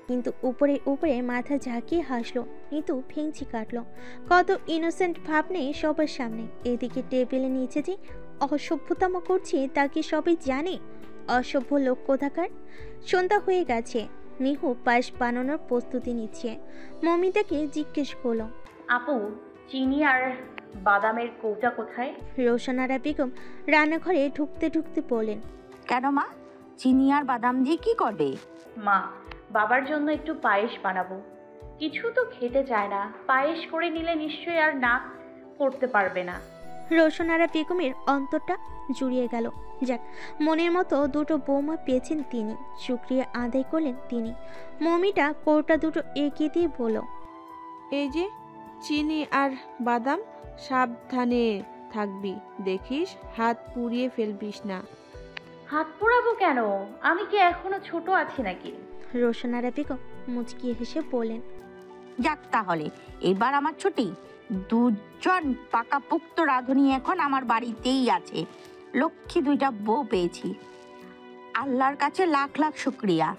কিন্তু উপরে উপরে মাথা ঝাঁকিয়ে হাসলো। নিতু ভেঙচি কাটলো। কত ইনোসেন্ট ভাব নেই সবার সামনে। এদিকে টেবিলে নিচে যে অসভ্যতম করছে তা কি সবাই জানে? অসভ্য লোক কোথাকার। সন্ধ্যা হয়ে গেছে। মিহু পায়েস বানানোর প্রস্তুতি নিচ্ছে। মমিতাকে জিজ্ঞেস করলো, আপু, চিনি আর বাদামের কৌটা কোথায়? রোশনারা বেগম রান্নাঘরে ঢুকতে ঢুকতে বললেন, কেন মা, চিনি আর বাদাম দিয়ে কি করবে? মা, বাবার জন্য একটু পায়েস বানাবো। কিছু তো খেতে চায় না, পায়েস করে নিলে নিশ্চয়ই আর না করতে পারবে না। রোশনারা বেগমের অন্তরটা জুড়িয়ে গেল। যাক, মনের মতো দুটো বৌমা পেয়েছেন তিনি। শুকরিয়া আদায় করলেন তিনি। মমিটা কৌটা দুটো এগিয়ে দিয়ে বলল, এই যে চিনি আর বাদাম, সাবধানে থাকবি, দেখিস হাত পুড়িয়ে ফেলবিস না। হাত পোড়াবো কেন? আমি কি এখনো ছোট আছি নাকি? রোশনারা বেগম মুচকি হেসে বললেন, যাক তাহলে, এবার আমার ছুটি। দুজন পাকাপোক্ত রাঁধুনি এখন আমার বাড়িতেই আছে। লক্ষ্মী দুইটা বউ পেয়েছি, আল্লাহর কাছে লাখ লাখ শুক্রিয়া।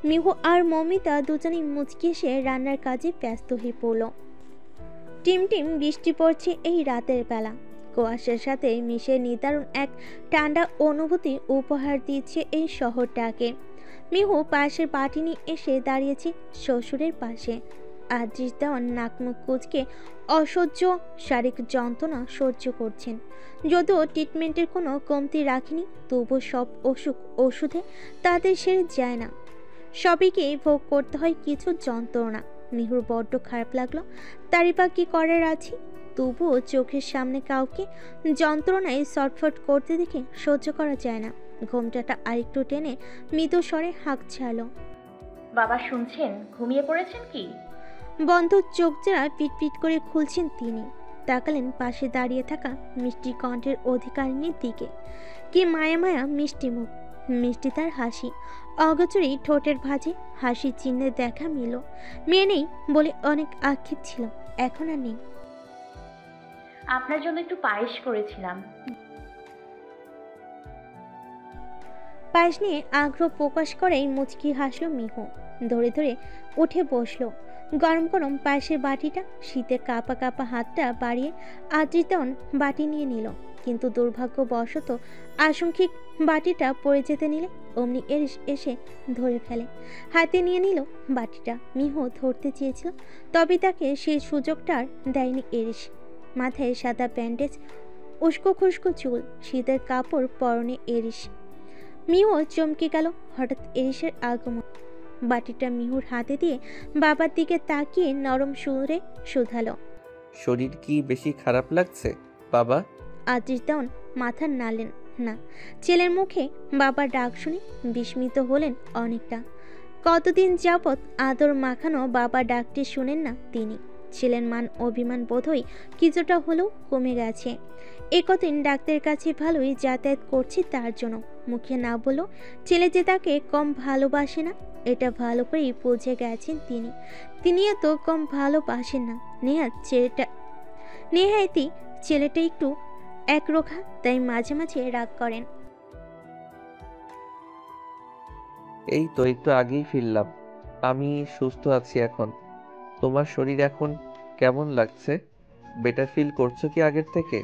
মিহু আর মমিতা দুজনেই মুচকি এসে রান্নার কাজে ব্যস্ত হয়ে পড়ল। টিম টিম বৃষ্টি পড়ছে এই রাতের বেলা। কুয়াশার সাথে মিশে নিদারুণ এক ঠান্ডা অনুভূতি উপহার দিচ্ছে এই শহরটাকে। মিহু পাশের বাটি নিয়ে এসে দাঁড়িয়েছে শ্বশুরের পাশে। আদৃশ দেওয়ান নাকমুখ কুচকে অসহ্য শারীরিক যন্ত্রণা সহ্য করছেন। যদিও ট্রিটমেন্টের কোনো কমতি রাখেনি, তবুও সব অসুখ ওষুধে তাদের সেরে যায় না। সবাইকে ভোগ করতে হয় কিছু যন্ত্রণা। মিহুর বড্ড খারাপ লাগলো। তারই বা কি করার আছে? তবুও চোখের সামনে কাউকে যন্ত্রণায় ছটফট করতে দেখে সহ্য করা যায় না। ঘোমটাটা আরেকটু টেনে মৃদু স্বরে হাঁক ছাড়ল। বাবা শুনছেন? ঘুমিয়ে পড়েছেন কি? বন্ধ চোখ জোড়া পিটপিট করে খুলছেন তিনি। তাকালেন পাশে দাঁড়িয়ে থাকা মিষ্টি কণ্ঠের অধিকারিণীর দিকে। কি মায়া মায়া মিষ্টি মুখ, মিষ্টি তার হাসি। অগোচরেই ঠোঁটের ভাঁজে হাসির চিহ্নে দেখা মিল। মেয়ে নেই বলে অনেক আক্ষেপ ছিল, এখন আর নেই। আপনার জন্য একটু পায়েস করেছিলাম। পায়েস নিয়ে আগ্রহ প্রকাশ করেই মুচকি হাসল মিহু। ধরে ধরে উঠে বসলো। গরম গরম পায়েসের বাটিটা শীতে কাঁপা কাঁপা হাতটা বাড়িয়ে আদ্রিতন বাটি নিয়ে নিল। কিন্তু দুর্ভাগ্যবশত আশঙ্কিক বাটিটা পড়ে যেতে নিলে অমনি এসে ধরে ফেলে। হাতে নিয়ে নিল বাটিটা। মিহু ধরতে চেয়েছিল, তবে তাকে সেই সুযোগটা আর দেয়নি এরিস। মাথায় সাদা ব্যান্ডেজ, উস্কো খুস্কো চুল, শীতের কাপড় পরনে এরিস। মিহু চমকে গেল হঠাৎ এরিসের আগমন। বাটিটা মিহুর হাতে দিয়ে বাবার দিকে তাকিয়ে নরম সুরে শুধালো, শরীর কি বেশি খারাপ লাগছে বাবা? আদৃশ দেওয়ান মাথা নাড়লেন না। ছেলের মুখে বাবার ডাক শুনে বিস্মিত হলেন অনেকটা। কতদিন যাবৎ আদর মাখানো বাবার ডাকটি শুনেন না তিনি। ছেলের মান অভিমান বোধহয় কিছুটা হলেও কমে গেছে। একদিন ডাক্তারের কাছে ভালোই যাতায়াত করছে তার জন্য। মুখে না বললেও ছেলে যে তাকে কম ভালোবাসে না এটা ভালো করেই বুঝে গেছেন তিনি। তিনিও তো কম ভালোবাসেন না। নেহায়েতি ছেলেটা একটু একরোখা, তাই মাঝে মাঝে রাগ করেন। এই তো একটু আগেই ফিরলাম। আমি সুস্থ আছি এখন। তোমার শরীর এখন কেমন লাগছে? বেটার ফিল করছো কি আগের থেকে?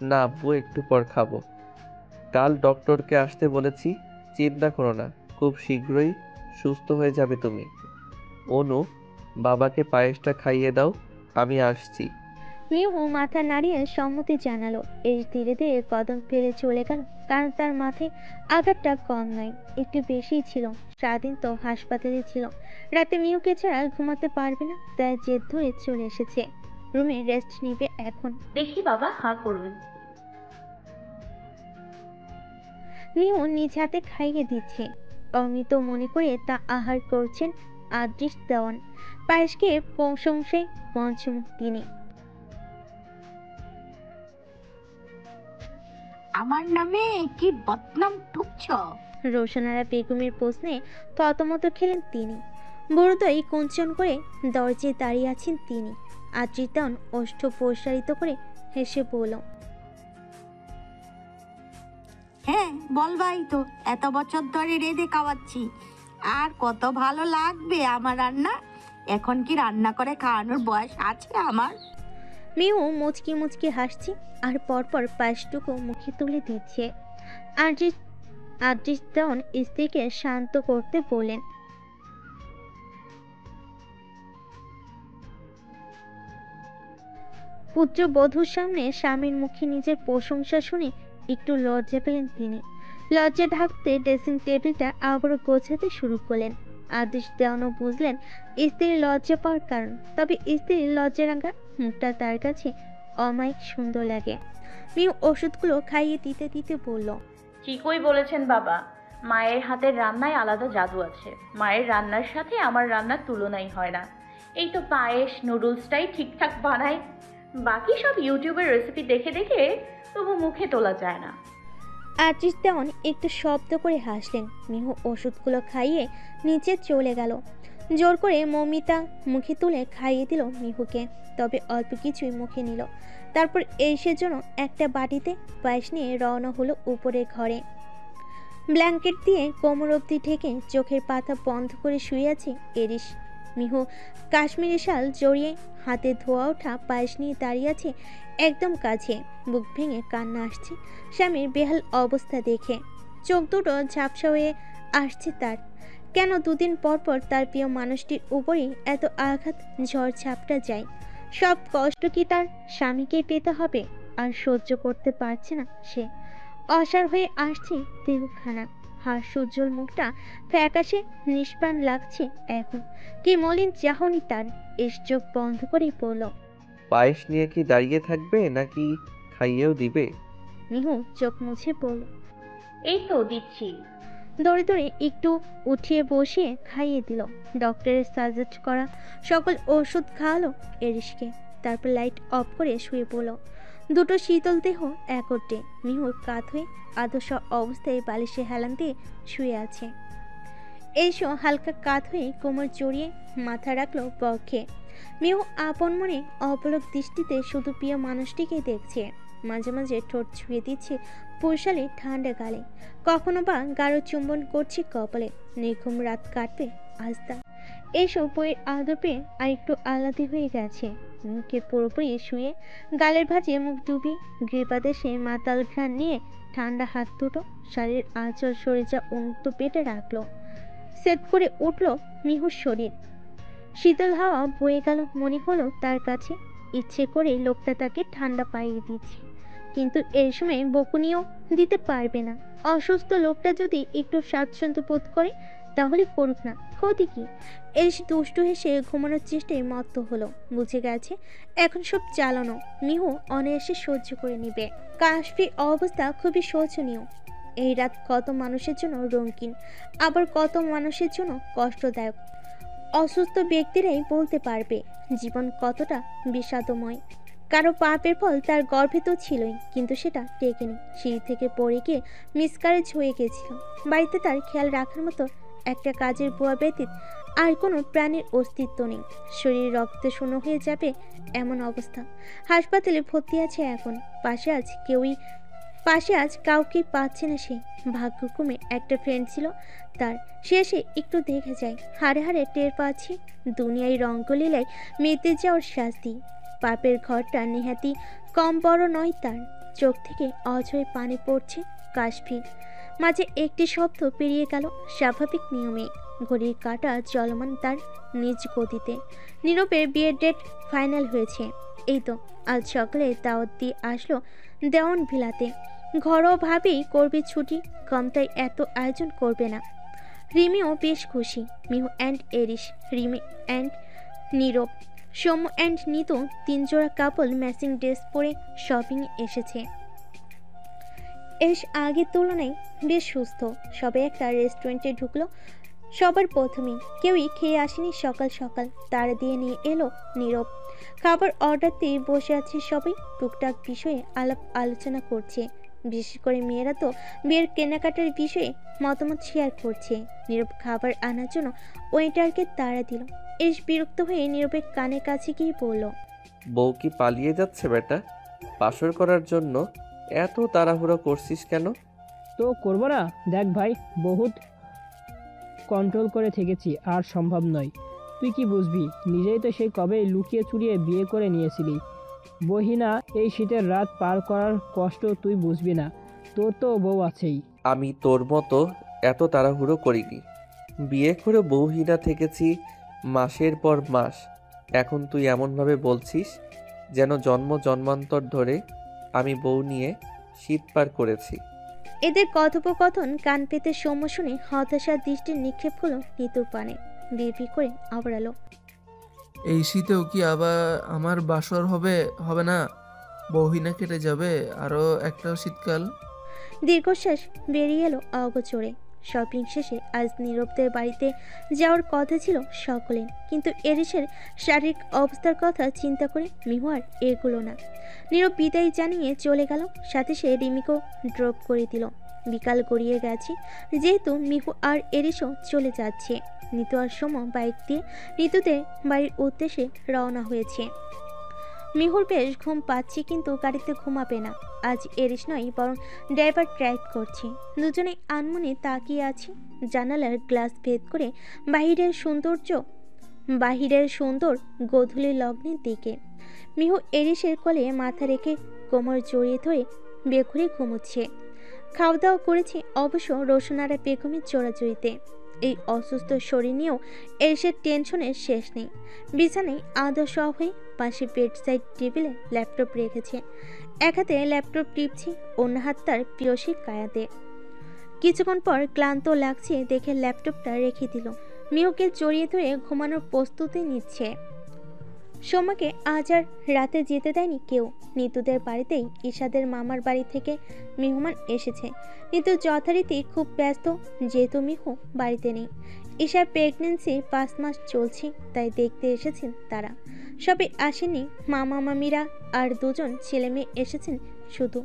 না আব্বু, একটু পর খাবো। কাল ডক্টরকে আসতে বলেছি, চিন্তা করো না, খুব শীঘ্রই সুস্থ হয়ে যাবে তুমি। অনু, বাবাকে পায়েসটা খাইয়ে দাও, আমি আসছি। মিহু মাথা নাড়িয়ে সম্মতি জানালো। এর ধীরে ধীরে কদম ফেলে চলে গেল, কারণ তার মাথায় আঘাতটা কম নয়, একটু বেশিই ছিল। সারাদিন তো হাসপাতালে ছিল। রাতে মিহুকে ছাড়া ঘুমাতে পারবে না, তাই জেদ ধরে চলে এসেছে। রুমে রেস্ট নিবে এখন। দেখি বাবা, হাঁ করুন। মিহু নিজ হাতে খাইয়ে দিচ্ছে। অমৃত মনে করে তা আহার করছেন আদৃশ দেওয়ান। পায়েসকে প্রশংসায় পঞ্চমুখ তিনি। আমার নামে কি বদনাম ঠুকছ? রোশনারা বেগমের প্রশ্নে থতমত খেলেন তিনি। বড়দই কুঞ্চন করে দরজায় দাঁড়িয়ে আছেন তিনি। আদৃতন ওষ্ঠ প্রসারিত করে হেসে বলল, হ্যাঁ বলবাই তো, এত বছর ধরে রেঁধে খাওয়াচ্ছি, আর কত ভালো লাগবে আমার রান্না। এখন কি রান্না করে খাওয়ানোর বয়স আছে আমার? মিহু মুচকি মুচকি হাসছে আর পরপর পায়েসটুকু মুখে তুলে দিচ্ছে। আর্টিস্ট দেওয়ান স্ত্রীকে শান্ত করতে বলেন। পুত্রবধূর সামনে স্বামীর মুখে নিজের প্রশংসা শুনে একটু লজ্জা পেলেন তিনি। লজ্জা ঢাকতে ড্রেসিং টেবিলটা আবারও গোছাতে শুরু করলেন। আদেশ দেওয়ানও বুঝলেন স্ত্রীর লজ্জা পাওয়ার কারণ, তবে স্ত্রীর লজ্জা রাঙা মুখটা তার কাছে অমায়িক সুন্দর লাগে। মিউ ওষুধগুলো খাইয়ে দিতে দিতে বলল, ঠিকই বলেছেন বাবা, মায়ের হাতের রান্নায় আলাদা জাদু আছে। মায়ের রান্নার সাথে আমার রান্নার তুলনাই হয় না। এই তো পায়েস নুডলসটাই ঠিকঠাক বানায়, বাকি সব ইউটিউবের রেসিপি দেখে দেখে তবু মুখে তোলা যায় না। আর্টিস্ট দেওয়ান একটু শব্দ করে হাসলেন। মিহু ওষুধগুলো খাইয়ে নিচে চলে গেল। জোর করে মৌমিতা মুখে তুলে খাইয়ে দিল মিহুকে, তবে অল্প কিছুই মুখে নিল। তারপর এসে জন্য একটা বাটিতে পায়েস নিয়ে রওনা হলো উপরের ঘরে। ব্ল্যাঙ্কেট দিয়ে কোমর অবধি ঢেকে চোখের পাতা বন্ধ করে শুয়ে আছে এরিস। মিহু কাশ্মীরি শাল জড়িয়ে হাতে ধোয়া ওঠা পায়েস নিয়ে দাঁড়িয়ে আছে একদম কাছে। বুক ভেঙে কান্না আসছে স্বামীর বেহাল অবস্থা দেখে। চোখ দুটো ঝাপসা হয়ে আসছে তার। কেন দুদিন পর পর তার প্রিয় মানুষটির উপরেই এত আঘাত ঝড় ঝাপটা যায়? সব কষ্ট কি তার স্বামীকে পেতে হবে? আর সহ্য করতে পারছে না সে। অসাড় হয়ে আসছে দেহখানা। হাস্যোজ্জ্বল মুখটা ফ্যাকাশে নিষ্প্রাণ লাগছে এখন। কি মলিন চাহনি তার। চোখ বন্ধ করেই পড়ল। পায়েস নিয়ে কি দাঁড়িয়ে থাকবে নাকি খাইয়েও দিবে? মিহু চোখ মুছে পড়ল। এই তো দিচ্ছি। দৌড়ে দৌড়ে একটু উঠিয়ে বসিয়ে খাইয়ে দিল। ডক্টরের সাজেস্ট করা সকল ওষুধ খাওয়ালো এরিসকে। তারপর লাইট অফ করে শুয়ে পড়ল। দুটো শীতল দেহ একটে। মিহুর কাত হয়ে আদর্শ অবস্থায় বালিশে হেলান দিয়ে শুয়ে আছে। এইসো হালকা কাত হয়ে কোমর জড়িয়ে মাথা রাখলো বক্ষে। মিহু আপন মনে অপলক দৃষ্টিতে শুধু প্রিয় মানুষটিকেই দেখছে। মাঝে মাঝে ঠোঁট ছুঁয়ে দিচ্ছে পুরশালী ঠান্ডা গালে, কখনো বা গাঢ় চুম্বন করছে কপালে। নির্ঘুম রাত কাটবে আজ তার। এইসব বইয়ের আদর পেয়ে আর একটু আহ্লাদি হয়ে গেছে। মুখে পুরোপুরি শুয়ে গালের ভাঁজে মুখ ডুবি গ্রীপাদেশে মাতাল ঘ্রাণ নিয়ে ঠান্ডা হাত দুটো শাড়ির আঁচল সরে যা উন্মুক্ত পেটে রাখলো। সেট করে উঠল মিহুর শরীর। শীতল হাওয়া বয়ে গেল। মনে হলো তার কাছে ইচ্ছে করে লোকটা তাকে ঠান্ডা পাইয়ে দিচ্ছে, কিন্তু এই সময় বকুনিও দিতে পারবে না। অসুস্থ লোকটা যদি একটু স্বাচ্ছন্দ্য বোধ করে তাহলে করুক না, ক্ষতি কি? এসে দুষ্টু হেসে ঘুমানোর চেষ্টায় মত্ত হলো। বুঝে গেছে এখন সব চালানো। মিহু অনায়াসে সহ্য করে নিবে। কাশফির অবস্থা খুবই শোচনীয়। এই রাত কত মানুষের জন্য রঙিন, আবার কত মানুষের জন্য কষ্টদায়ক। অসুস্থ ব্যক্তিরাই বলতে পারবে জীবন কতটা বিষাদময়। কারো পাপের ফল তার গর্ভে তো ছিলই, কিন্তু সেটা টেকেনি। সিঁড়ি থেকে পড়ে গিয়ে মিসকারেজ হয়ে গেছিল। বাড়িতে তার খেয়াল রাখার মতো একটা কাজের বুয়া ব্যতীত আর কোনো প্রাণীর অস্তিত্ব নেই। শরীর রক্তে শূন্য হয়ে যাবে এমন অবস্থা। হাসপাতালে ভর্তি আছে এখন। পাশে আজ কাউকে পাচ্ছে না সে। ভাগ্যক্রমে একটা ফ্রেন্ড ছিল তার, সে এসে একটু দেখে যায়। হাড়ে হাড়ে টের পাচ্ছি দুনিয়ায় রঙ্গলীলায় মেতে যাওয়ার শাস্তি। পাপের ঘরটা নেহাতি কম বড় নয় তার। চোখ থেকে অঝরে পানি পড়ছে কাশফির। মাঝে একটি শব্দ পেরিয়ে গেল স্বাভাবিক নিয়মে। ঘড়ির কাঁটা চলমান তার নিজ গতিতে। নীরবের বিয়ের ডেট ফাইনাল হয়েছে। এই তো আজ সকালে দাওয়াত দিয়ে আসলো দেওয়ান ভিলাতে। ঘরোয়াভাবেই করবে ছুটি, কমতাই এত আয়োজন করবে না। রিমিও বেশ খুশি। Mihu and Eris, Rimi and Nirab, Soumya and Nitu তিনজোড়া কাপল ম্যাচিং ড্রেস পরে শপিং এসেছে। আগের তুলনায় বেশ সুস্থ। সবাই একটা রেস্টুরেন্টে ঢুকলো। সবার প্রথমে কেউই খেয়ে আসেনি সকাল সকাল। তার দিয়ে নিয়ে এলো নীরব। খাবার অর্ডার দিয়ে বসে আছে সবাই। টুকটাক বিষয়ে আলাপ আলোচনা করছে। বিশেষ করে মেয়েরা তো বিয়ের কেনাকাটার বিষয়ে মতামত শেয়ার করছে। নীরব খাবার আনার জন্য ওয়েটারকে তাড়া দিল। বিরক্ত হয়ে নীরবের কানের কাছে গিয়ে বলল, বউ কি পালিয়ে যাচ্ছে বেটা? বাসর করার জন্য এত তাড়াহুড়ো করছিস কেন? তো করবো না? দেখ ভাই, বহুত কন্ট্রোল করে থেকেছি, আর সম্ভব নয়। তুই কি বুঝবি? নিজেই তো সেই কবে লুকিয়ে চুরিয়ে বিয়ে করে নিয়েছিলি। বহিনা, এই শীতের রাত পার করার কষ্ট তুই বুঝবি না, তোর তো বউ আছেই। আমি তোর মতো এত তাড়াহুড়ো করিনি। বিয়ে করে বউহীনা থেকেছি মাসের পর মাস। এখন তুই এমনভাবে বলছিস যেন জন্ম জন্মান্তর ধরে আমি বউ নিয়ে শীত পার করেছি। এদের কথোপকথন কান পেতে সৌম্য শুনে হতাশার দৃষ্টির নিক্ষেপ হলো নিতুর পানে। বিড়বিড় করে আওড়ালো, এই শীতেও কি আবার আমার বাসর হবে? হবে না? বহিনা কেটে যাবে আরও একটা শীতকাল। দীর্ঘশ্বাস বেরিয়ে এলো অগোচরে। শপিং শেষে আজ নীরবদের বাড়িতে যাওয়ার কথা ছিল সকলের, কিন্তু এরিসের শারীরিক অবস্থার কথা চিন্তা করে মিহু আর এগুলো না। নীরব বিদায় জানিয়ে চলে গেল, সাথে সে রিমিকেও ড্রপ করে দিল। বিকাল গড়িয়ে গেছে যেহেতু মিহু আর এরিসও চলে যাচ্ছে। নিতু আর সোম বাইক দিয়ে ঋতুদের বাড়ির উদ্দেশ্যে রওনা হয়েছে। মিহুর বেশ ঘুম পাচ্ছে, কিন্তু গাড়িতে ঘুমাবে না। আজ এরিস নয়, বরং ড্রাইভার ড্রাইভ করছে। দুজনে আনমনে তাকিয়ে আছে জানালার গ্লাস ভেদ করে বাহিরের সুন্দর গোধূলি লগ্নের দিকে। মিহু এরিসের কোলে মাথা রেখে কোমর জড়িয়ে ধরে বেঘুরে ঘুমোচ্ছে। খাওয়া দাওয়া করেছে অবশ্য রোশনারা বেগমের জোড়াজড়িতে। এই অসুস্থ শরীর নিয়েও এরিসের টেনশনের শেষ নেই। বিছানায় আদা শোয়া হয়ে পাশে বেড সাইড টেবিলে ল্যাপটপ রেখেছে। এক হাতে ল্যাপটপ টিপছে, অন্য হাত তার পিয়সী কায়াতে। কিছুক্ষণ পর ক্লান্ত লাগছে দেখে ল্যাপটপটা রেখে দিল। মিহুকে জড়িয়ে ধরে ঘুমানোর প্রস্তুতি নিচ্ছে। সোমাকে আজ আর রাতে যেতে দেয়নি কেউ। নিতুদের বাড়িতেই ঈশাদের মামার বাড়ি থেকে মেহমান এসেছে। নিতু যথারীতি খুব ব্যস্ত, যেহেতু মিহু বাড়িতে নেই। ঈশার প্রেগনেন্সি 5 মাস চলছে, তাই দেখতে এসেছেন তারা। সবে আসেনি মামা মামিরা, আর 2জন ছেলে মেয়ে এসেছেন শুধু।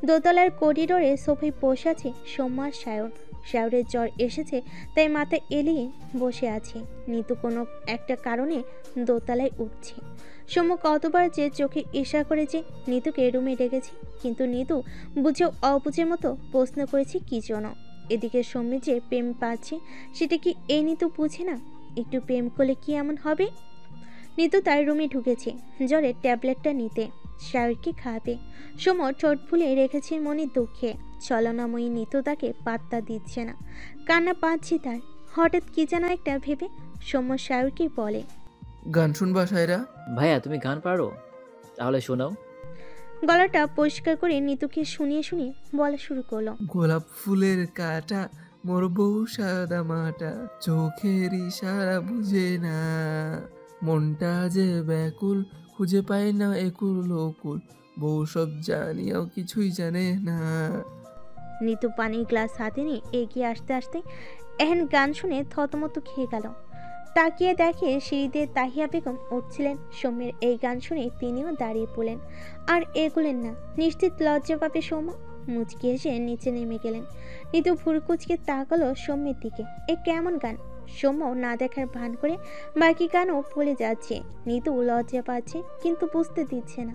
দোতলার করিডোরে সোফায় বসে আছে সোমা আর সায়র। সায়রের জ্বর এসেছে, তাই মাথা এলিয়ে বসে আছে। নিতু কোনো একটা কারণে দোতলায় উঠছে। সোম কতবার যে চোখে ইশারা করেছে নিতুকে রুমে ডেকেছে, কিন্তু নিতু বুঝেও অবুঝের মতো প্রশ্ন করেছে কি জন্য। এদিকে সৌম্য যে প্রেম পাচ্ছে, সেটা কি এই নিতু বুঝে না? একটু প্রেম করলে কি এমন হবে? নিতু তার রুমে ঢুকেছে জ্বরের ট্যাবলেটটা নিতে, সায়রকে খাওয়াবে। সোম ঠোঁট ফুলে রেখেছে মনের দুঃখে। ছলনাময়ী নিতু তাকে পাত্তা দিচ্ছে না, কান্না পাচ্ছে তার। হঠাৎ কি যেন একটা ভেবে সোম সায়রকে বলে, গান শুনবা সায়রা? ভাইয়া তুমি গান পারো? তাহলে শোনাও। গলাটা পরিষ্কার করে নিতুকে শুনিয়ে শুনিয়ে বলা শুরু করলো, গোলাপ ফুলের কাটা মোর বউ সাদা মাটা, চোখের ইশারা বুঝে না, মনটা যে ব্যাকুল খুঁজে পায় না একুল ওকুল, বউ সব জানিয়াও কিছুই জানে না। নিতু পানির গ্লাস হাতে নিয়ে এগিয়ে আসতে আসতে এহেন গান শুনে থতমত খেয়ে গেল। তাকিয়ে দেখে সিঁড়িতে তাহিয়া বেগম উঠছিলেন। সৌম্যের এই গান শুনে তিনিও দাঁড়িয়ে পড়লেন, আর এগোলেন না। নিশ্চিত লজ্জা পাবে সৌম্য। মুচকি এসে নিচে নেমে গেলেন। নিতু ভুরকুচকে তাকালো সৌম্যের দিকে। এ কেমন গান? সৌম্য না দেখার ভান করে বাকি গানও বলে যাচ্ছে। নিতু লজ্জা পাচ্ছে, কিন্তু বুঝতে দিচ্ছে না।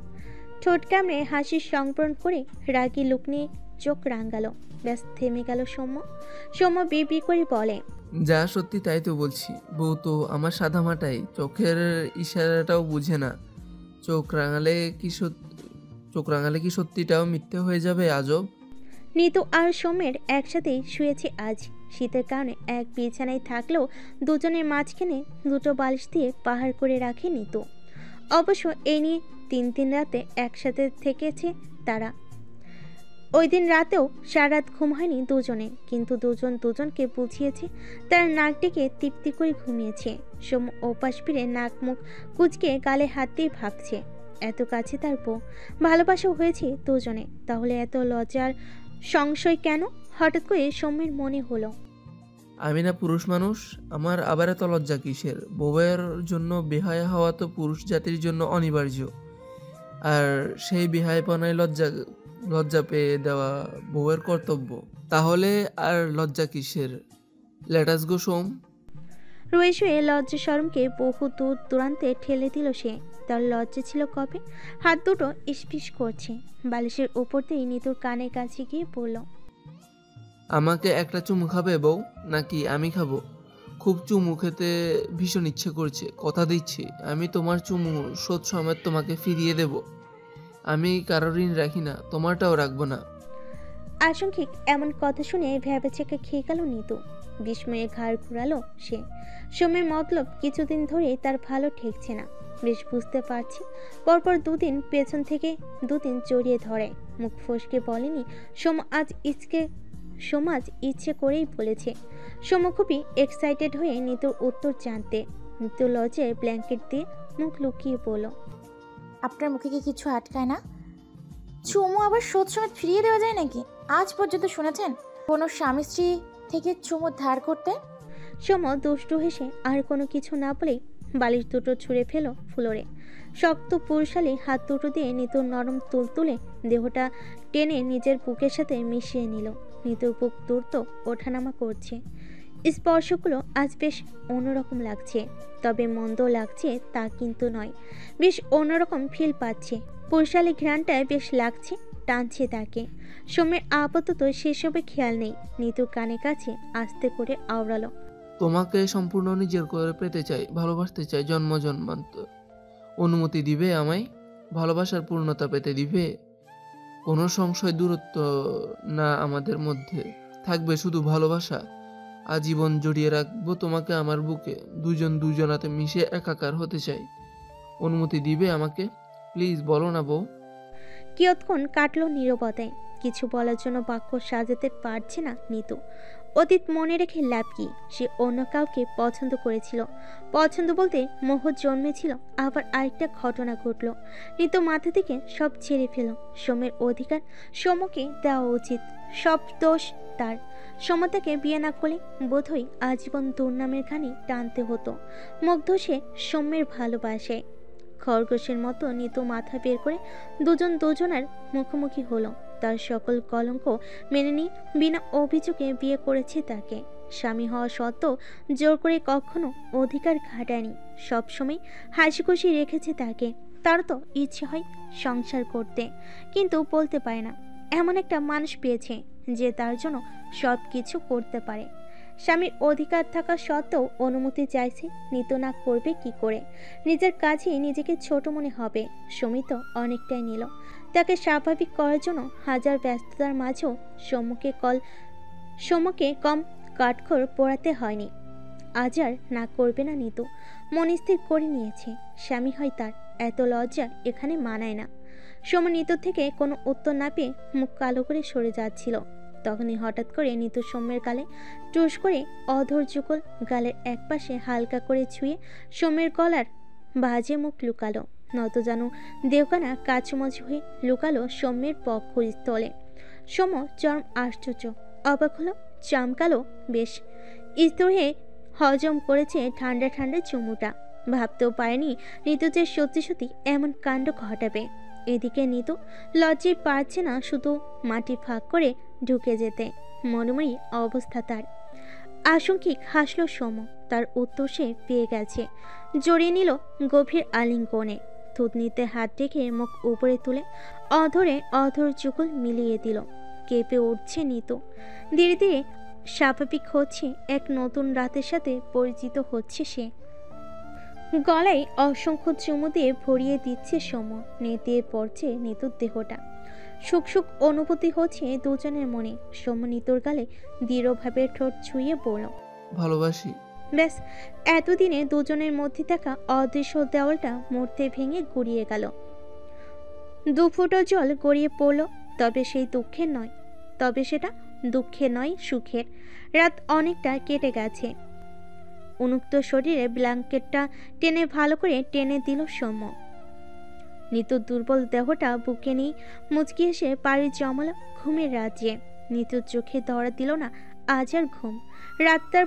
ঠোঁট কামড়ে হাসির সংবরণ করে রাগী লুক নিয়ে চোখ রাঙালো। ব্যাস থেমে গেল সৌম্য। সৌম্য বিড়বিড় করে বলে, যা সত্যি তাই তো বলছি, বউ তো আমার সাদা মাটাই, চোখের ইশারাটাও বুঝে না। চোখ রাঙালে কি সত্যিটাও মিথ্যে হয়ে যাবে? আজব। নিতু আর সৌম্যের একসাথেই শুয়েছে আজ। শীতের কারণে এক বিছানায় থাকলেও দুজনের মাঝখানে দুটো বালিশ দিয়ে পাহাড় করে রাখে নিতু। অবশ্য এই নিয়ে 3 রাতে একসাথে থেকেছে তারা। ওই দিন রাতেও সারারাত ঘুম হয়নি দুজনে, কিন্তু দুজন দুজনকে বুঝিয়েছে। তার নাক ডেকে তৃপ্তি করে ঘুমিয়েছে। সৌম্য ওপাশ ফিরে নাক মুখ কুচকে গালে হাত দিয়ে ভাবছে, এত কাছে তার বউ, ভালোবাসা হয়েছে দুজনে, তাহলে এত লজ্জার সংশয় কেন? হঠাৎ করে সৌম্যের মনে হলো, আমি না পুরুষ মানুষ, আমার আবার এত লজ্জা কিসের? বউয়ের জন্য বেহায়া হওয়া তো পুরুষ জাতির জন্য অনিবার্য, আর সেই বেহায়াপনায় লজ্জা পেয়ে দেওয়া বউয়ের কর্তব্য। তাহলে আর লজ্জা কিসের? লেটাস গো সোম। রয়ে শুয়ে লজ্জা শরমকে বহু দূর দূরান্তে ঠেলে দিল সে। তার লজ্জা ছিল কবে? হাত দুটো ইসপিস করছে। বালিশের উপর দিয়ে নিতুর কানের কাছে গিয়ে বলল, আমাকে একটা চুমু খাবে বউ, নাকি আমি খাবো? খুব চুমু খেতে ভীষণ ইচ্ছে করছে, কথা দিচ্ছি আমি তোমার চুমু শোধ সমেত তোমাকে ফিরিয়ে দেব। আমি কারোর ঋণ রাখি না, তোমারটাও রাখবো না। আশঙ্কিক এমন কথা শুনে ভ্যাবাচেকা খেয়ে গেল নিতু। বিস্ময়ে ঘাড় ঘুরালো সে। সৌম্যের মতলব কিছুদিন ধরে তার ভালো ঠেকছে না, বেশ বুঝতে পারছি। পরপর দুদিন পেছন থেকে দুদিন জড়িয়ে ধরে, মুখ ফসকে বলেনি সমাজ ইচ্ছে করেই বলেছে। সৌম্য খুবই এক্সাইটেড হয়ে নিতুর উত্তর জানতে। নিতু লজ্জায় ব্ল্যাঙ্কেট দিয়ে মুখ লুকিয়ে বলল, আপনার মুখে কি কিছু আটকায় না? চুমু আবার শোধ সমেত ফিরিয়ে দেওয়া যায় নাকি? আজ পর্যন্ত শুনেছেন কোনো স্বামী স্ত্রী থেকে চুমু ধার করতে? সৌম্য দুষ্টু হেসে আর কোনো কিছু না বলেই বালিশ দুটো ছুঁড়ে ফেলো ফ্লোরে। শক্ত পুরুষালী হাত দুটো দিয়ে নিতুর নরম তুলতুলে দেহটা টেনে নিজের বুকের সাথে মিশিয়ে নিল। নিতুর বুক দ্রুত ওঠানামা করছে। স্পর্শগুলো আজ বেশ অন্যরকম লাগছে, তবে মন্দ লাগছে তা কিন্তু নয়। বেশ অন্যরকম ফিল পাচ্ছে। পুরুষালী ঘ্রাণটায় বেশ লাগছে, টানছে তাকে। সৌম্যের আপাতত সেসবে খেয়াল নেই। নিতু কানে কাছে আস্তে করে আওড়ালো, তোমাকে সম্পূর্ণ নিজের করে পেতে চাই, ভালোবাসতে চাই জন্ম জন্মান্তর। অনুমতি দিবে আমায়? ভালোবাসার পূর্ণতা পেতে দিবে? কোনো সংশয় দূরত্ব না, আমাদের মধ্যে থাকবে শুধু ভালোবাসা। আজীবন জড়িয়ে রাখবো তোমাকে আমার বুকে, দুজন দুজনাতে মিশে একাকার হতে চাই। অনুমতি দিবে আমাকে? প্লিজ বলো না বউ। কিয়ৎক্ষণ কাটলো নীরবতায়। কিছু বলার জন্য বাক্য সাজাতে পারছে না নিতু। অতীত মনে রেখে লাভ কি? সে অন্য কাউকে পছন্দ করেছিল। পছন্দ বলতে মোহ জন্মেছিল। আবার আরেকটা ঘটনা ঘটল। নিতু মাথা থেকে সব ছেড়ে ফেল। সৌম্যের অধিকার সৌম্যকে দেওয়া উচিত। সব দোষ তার। সৌম্য তাকে বিয়ে না করলে বোধহয় আজীবন দুর্নামের ঘানি টানতে হতো। মুগ্ধ সে সৌম্যের ভালোবাসায়। খরগোশের মতো নিতু মাথা বের করে দুজন দুজনের মুখোমুখি হলো। তার সকল কলঙ্ক মেনে নিয়ে বিনা অভিযোগে বিয়ে করেছে তাকে। স্বামী হওয়া সত্ত্বেও জোর করে কখনো অধিকার খাটায়নি। সবসময় হাসি খুশি রেখেছে তাকে। তার তো ইচ্ছে হয় সংসার করতে, কিন্তু বলতে পারে না। এমন একটা মানুষ পেয়েছে যে তার জন্য সব কিছু করতে পারে। স্বামীর অধিকার থাকা সত্ত্বেও অনুমতি চাইছে। নিত না করবে কি করে? নিজের কাজে নিজেকে ছোট মনে হবে। সমিত অনেকটাই নিল। তাকে স্বাভাবিক করার জন্য হাজার ব্যস্ততার মাঝেও সৌম্যকে কম কাঠখড় পোড়াতে হয়নি। আজ আর না করবে না নিতু। মন স্থির করে নিয়েছে। স্বামী হয় তার, এত লজ্জা এখানে মানায় না। সৌম্য নিতুর থেকে কোনো উত্তর না পেয়ে মুখ কালো করে সরে যাচ্ছিল। তখনই হঠাৎ করে নিতু সৌম্যের গালে টুস করে অধর যুগল গালের একপাশে হালকা করে ছুঁয়ে সৌম্যের গলার বাজে মুখ লুকালো। নত যেন দেওকানা কাচমচ হয়ে লুকালো সৌম্যের পক্ষস্থলে। সৌম্য চরম আশ্চর্য, অবাক হলো, চমকালো বেশ। স্থির হয়ে হজম করেছে ঠান্ডা ঠান্ডা চুমুটা। ভাবতেও পারেনি নিতু যে সত্যি সত্যি এমন কাণ্ড ঘটাবে। এদিকে নিতু লজ্জায় পারছে না শুধু মাটি ফাঁক করে ঢুকে যেতে। মনোময়ী অবস্থা তার। আশঙ্কিক হাসল সৌম্য। তার উত্তর সে পেয়ে গেছে। জড়িয়ে নিল গভীর আলিঙ্গনে। থুতনিতে হাত রেখে মুখ উপরে তুলে অধরে অধর যুগল মিলিয়ে দিল। কেঁপে উঠছে নিতু। ধীরে ধীরে স্বাভাবিক হচ্ছে। এক নতুন রাতের সাথে পরিচিত হচ্ছে সে। গলায় অসংখ্য চুমু দিয়ে ভরিয়ে দিচ্ছে সৌম্য। নেতিয়ে পড়ছে নিতুর দেহটা। সুখ সুখ অনুভূতি হচ্ছে দুজনের মনে। সৌম্য নিতুর গালে দৃঢ়ভাবে ঠোঁট ছুঁয়ে বলল, ভালোবাসি। ব্যাস, এতদিনে দুজনের মধ্যে থাকা অদৃশ্য দেওয়ালটা মুহূর্তে ভেঙে গুড়িয়ে গেল। দুফুটো জল গড়িয়ে পড়ল। তবে সেটা দুঃখের নয়, সুখের। রাত অনেকটা কেটে গেছে। উন্মুক্ত শরীরে ব্ল্যাঙ্কেটটা টেনে ভালো করে টেনে দিল সৌম্য। নিতুর দুর্বল দেহটা বুকে নিয়ে মুচকি এসে পাড়ি জমালো ঘুমের রাজ্যে। নিতুর চোখে ধরা দিল না আজ আর ঘুম। রাতটার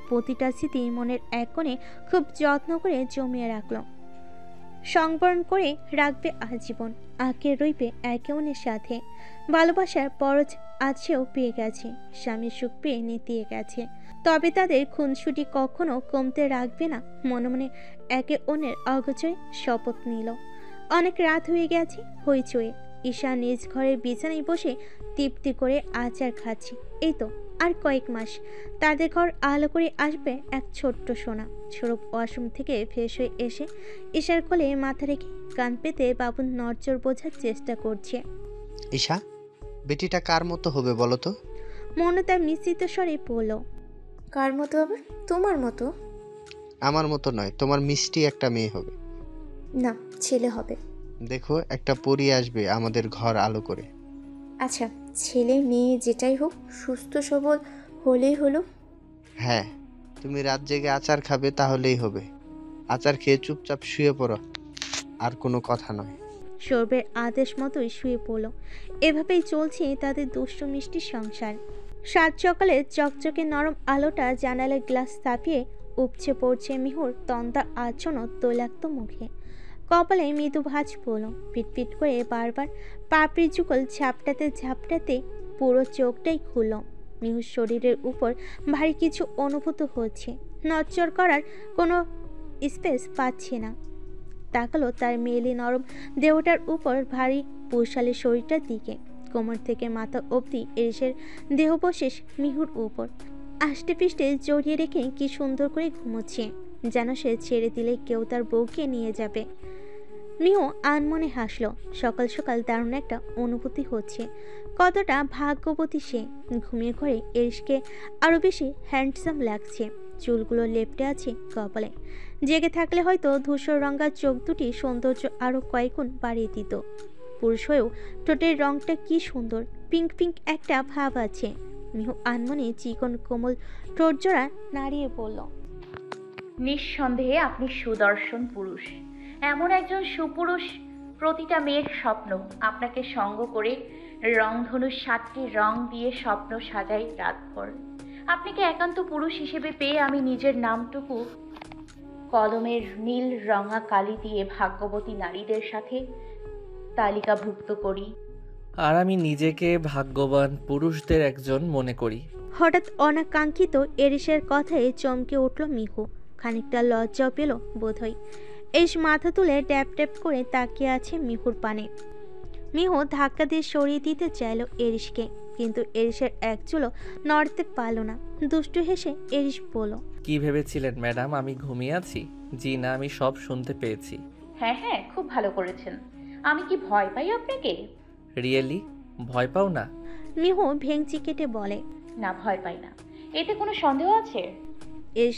প্রতিটা স্মৃতি মনের এক কোণে খুব যত্ন করে জমিয়ে রাখল। সংবরণ করে রাখবে আজীবন। আঁকে রইবে একে অন্যের সাথে। ভালোবাসার পরজ আজ সেও পেয়ে গেছে। স্বামীর সুখ পেয়ে নেতিয়ে গেছে। তবে তাদের খুনসুটি কখনো কমতে রাখবে না। মনে মনে একে অন্যের অগোচরে শপথ নিল। অনেক রাত হয়ে গেছে। হইচয়ে ঈশা নিজ ঘরের বিছানায় বসে তৃপ্তি করে আচার খাচ্ছে। এই তো আর কয়েক মাস তাদের ঘর আলো করে আসবে এক ছোট্ট সোনা। স্বরূপ ওয়াশরুম থেকে ফ্রেশ হয়ে এসে ঈশার কোলে মাথা রেখে কান পেতে বাবুর নড়চড় বোঝার চেষ্টা করছে। ঈশা, বেটিটা কার মতো হবে বলো তো? মৌনতা মিশ্রিত স্বরে বলল, কার মতো আবার? তোমার মতো? আমার মতো নয়, তোমার মিষ্টি একটা মেয়ে হবে। না, ছেলে হবে। দেখো, একটা পরী আসবে আমাদের ঘর আলো করে। আচ্ছা, ছেলে মেয়ে যেটাই হোক, সুস্থ সবল হলেই হলো। হ্যাঁ, তুমি রাত জেগে আচার খাবে তাহলেই হবে। আচার খেয়ে চুপচাপ শুয়ে পড়ো, আর কোনো কথা নয়। সৌরভের আদেশ মতোই শুয়ে পড়ল। এভাবেই চলছে তাদের দুষ্টু মিষ্টি সংসার। সাত সকালে চকচকে নরম আলোটা জানালার গ্লাস চাপিয়ে উপচে পড়ছে মিহুর তন্দ্রা আচ্ছন্ন তৈলাক্ত মুখে। কপালে মৃদু ভাঁজ পড়ল। পিটপিট করে বারবার পাপড়ি যুগল ঝাপটাতে ঝাপটাতে পুরো চোখটাই খুলল। মিহুর শরীরের উপর ভারী কিছু অনুভূত হচ্ছে। নড়চড় করার কোনো স্পেস পাচ্ছে না। তাকালো তার মেয়েলি নরম দেহটার উপর ভারী পুশালী শরীরটার দিকে। কোমর থেকে মাথা অবধি এরিসের দেহবশেষ মিহুর উপর আষ্টে পিষ্টে জড়িয়ে রেখে কি সুন্দর করে ঘুমোচ্ছে, যেন সে ছেড়ে দিলে কেউ তার বউকে নিয়ে যাবে। মিহু আনমনে হাসল। সকাল সকাল দারুণ একটা অনুভূতি হচ্ছে। কতটা ভাগ্যবতী সে। ঘুমিয়ে ঘরে এরিসকে আরও বেশি হ্যান্ডসাম লাগছে। চুলগুলো লেপ্টে আছে কপালে। জেগে থাকলে হয়তো ধূসর রঙা চোখ দুটি সৌন্দর্য আরও কয়েকগুণ বাড়িয়ে দিত। পুরুষ হয়েও ঠোঁটের রংটা কি সুন্দর, পিঙ্ক পিঙ্ক একটা ভাব আছে। মিহু আনমনে চিকন কোমল ঠোঁটজোড়া নাড়িয়ে বলল, নিঃসন্দেহে আপনি সুদর্শন পুরুষ। এমন একজন সুপুরুষ প্রতিটা মেয়ের স্বপ্ন। আপনাকে সঙ্গ করে রংধনুর 7টি রং দিয়ে স্বপ্ন সাজাই রাতভর। আপনাকে একান্ত পুরুষ হিসেবে পেয়ে আমি নিজের নামটুকু কলমের নীল রঙা কালি দিয়ে ভাগ্যবতী নারীদের সাথে তালিকাভুক্ত করি। আর আমি নিজেকে ভাগ্যবান পুরুষদের একজন মনে করি। হঠাৎ অনাকাঙ্ক্ষিত এরিসের কথায় চমকে উঠল মিহু। খানিকটা লজ্জাও পেল বোধহয়। এস মাথা তুলে ট্যাপ ট্যাপ করে তাকিয়ে আছে মিহুর পানে। মিহু ধাক্কা দিয়ে সরিয়ে দিতে চাইল এরিসকে, কিন্তু এরিসের এক চুলো নড়তে পারল না। দুষ্টু হেসে এরিস বলল, কি ভেবেছিলেন ম্যাডাম আমি ঘুমিয়ে আছি? জি না, আমি সব শুনতে পেয়েছি। হ্যাঁ হ্যাঁ, খুব ভালো করেছেন। আমি কি ভয় পাই আপনাকে? রিয়েলি ভয় পাও না? মিহু ভেংচি কেটে বলে, না, ভয় পাই না। এতে কোনো সন্দেহ আছে? এস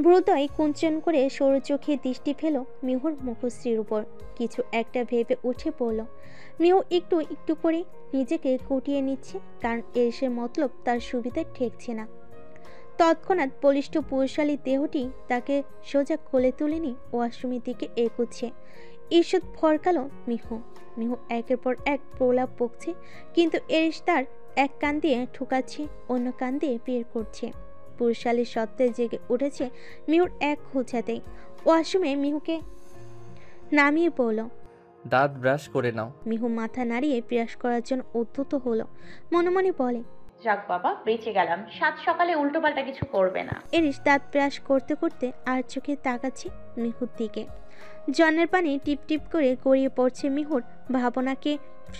ভ্রুদয় কুঞ্চন করে সরু চোখে দৃষ্টি ফেল মিহুর মুখশ্রীর উপর। কিছু একটা ভেবে উঠে পড়ল। মিহু একটু একটু করে নিজেকে গুটিয়ে নিচ্ছে, কারণ এসে মতলব তার সুবিধায় ঠেকছে না। তৎক্ষণাৎ বলিষ্ঠ পুরুষালী দেহটি তাকে সোজা কোলে তুলে নিয়ে ওয়াশরুমের দিকে এগোচ্ছে। ঈষৎ ফরকালো মিহু। মিহু একের পর এক প্রলাপ বকছে, কিন্তু এরিস তার এক কান দিয়ে ঠুকাচ্ছে, অন্য কান দিয়ে বের করছে। পুরুষালী সত্ত্বে জেগে উঠেছে মিহুর এক খোঁচাতেই। ওয়াশরুমে মিহুকে নামিয়ে পড়ল। দাঁত ব্রাশ করে নাও। মিহু মাথা নাড়িয়ে প্রয়াস করার জন্য উদ্যত হলো। মনে মনে বলে, যাক বাবা, বেঁচে গেলাম। সাত সকালে উল্টোপাল্টা কিছু করবে না। এরিস দাঁত ব্রাশ করতে করতে আর চোখে তাকাচ্ছে মিহুর দিকে। জনের পানি টিপ টিপ করে গড়িয়ে পড়ছে মিহুর ভাবনাকে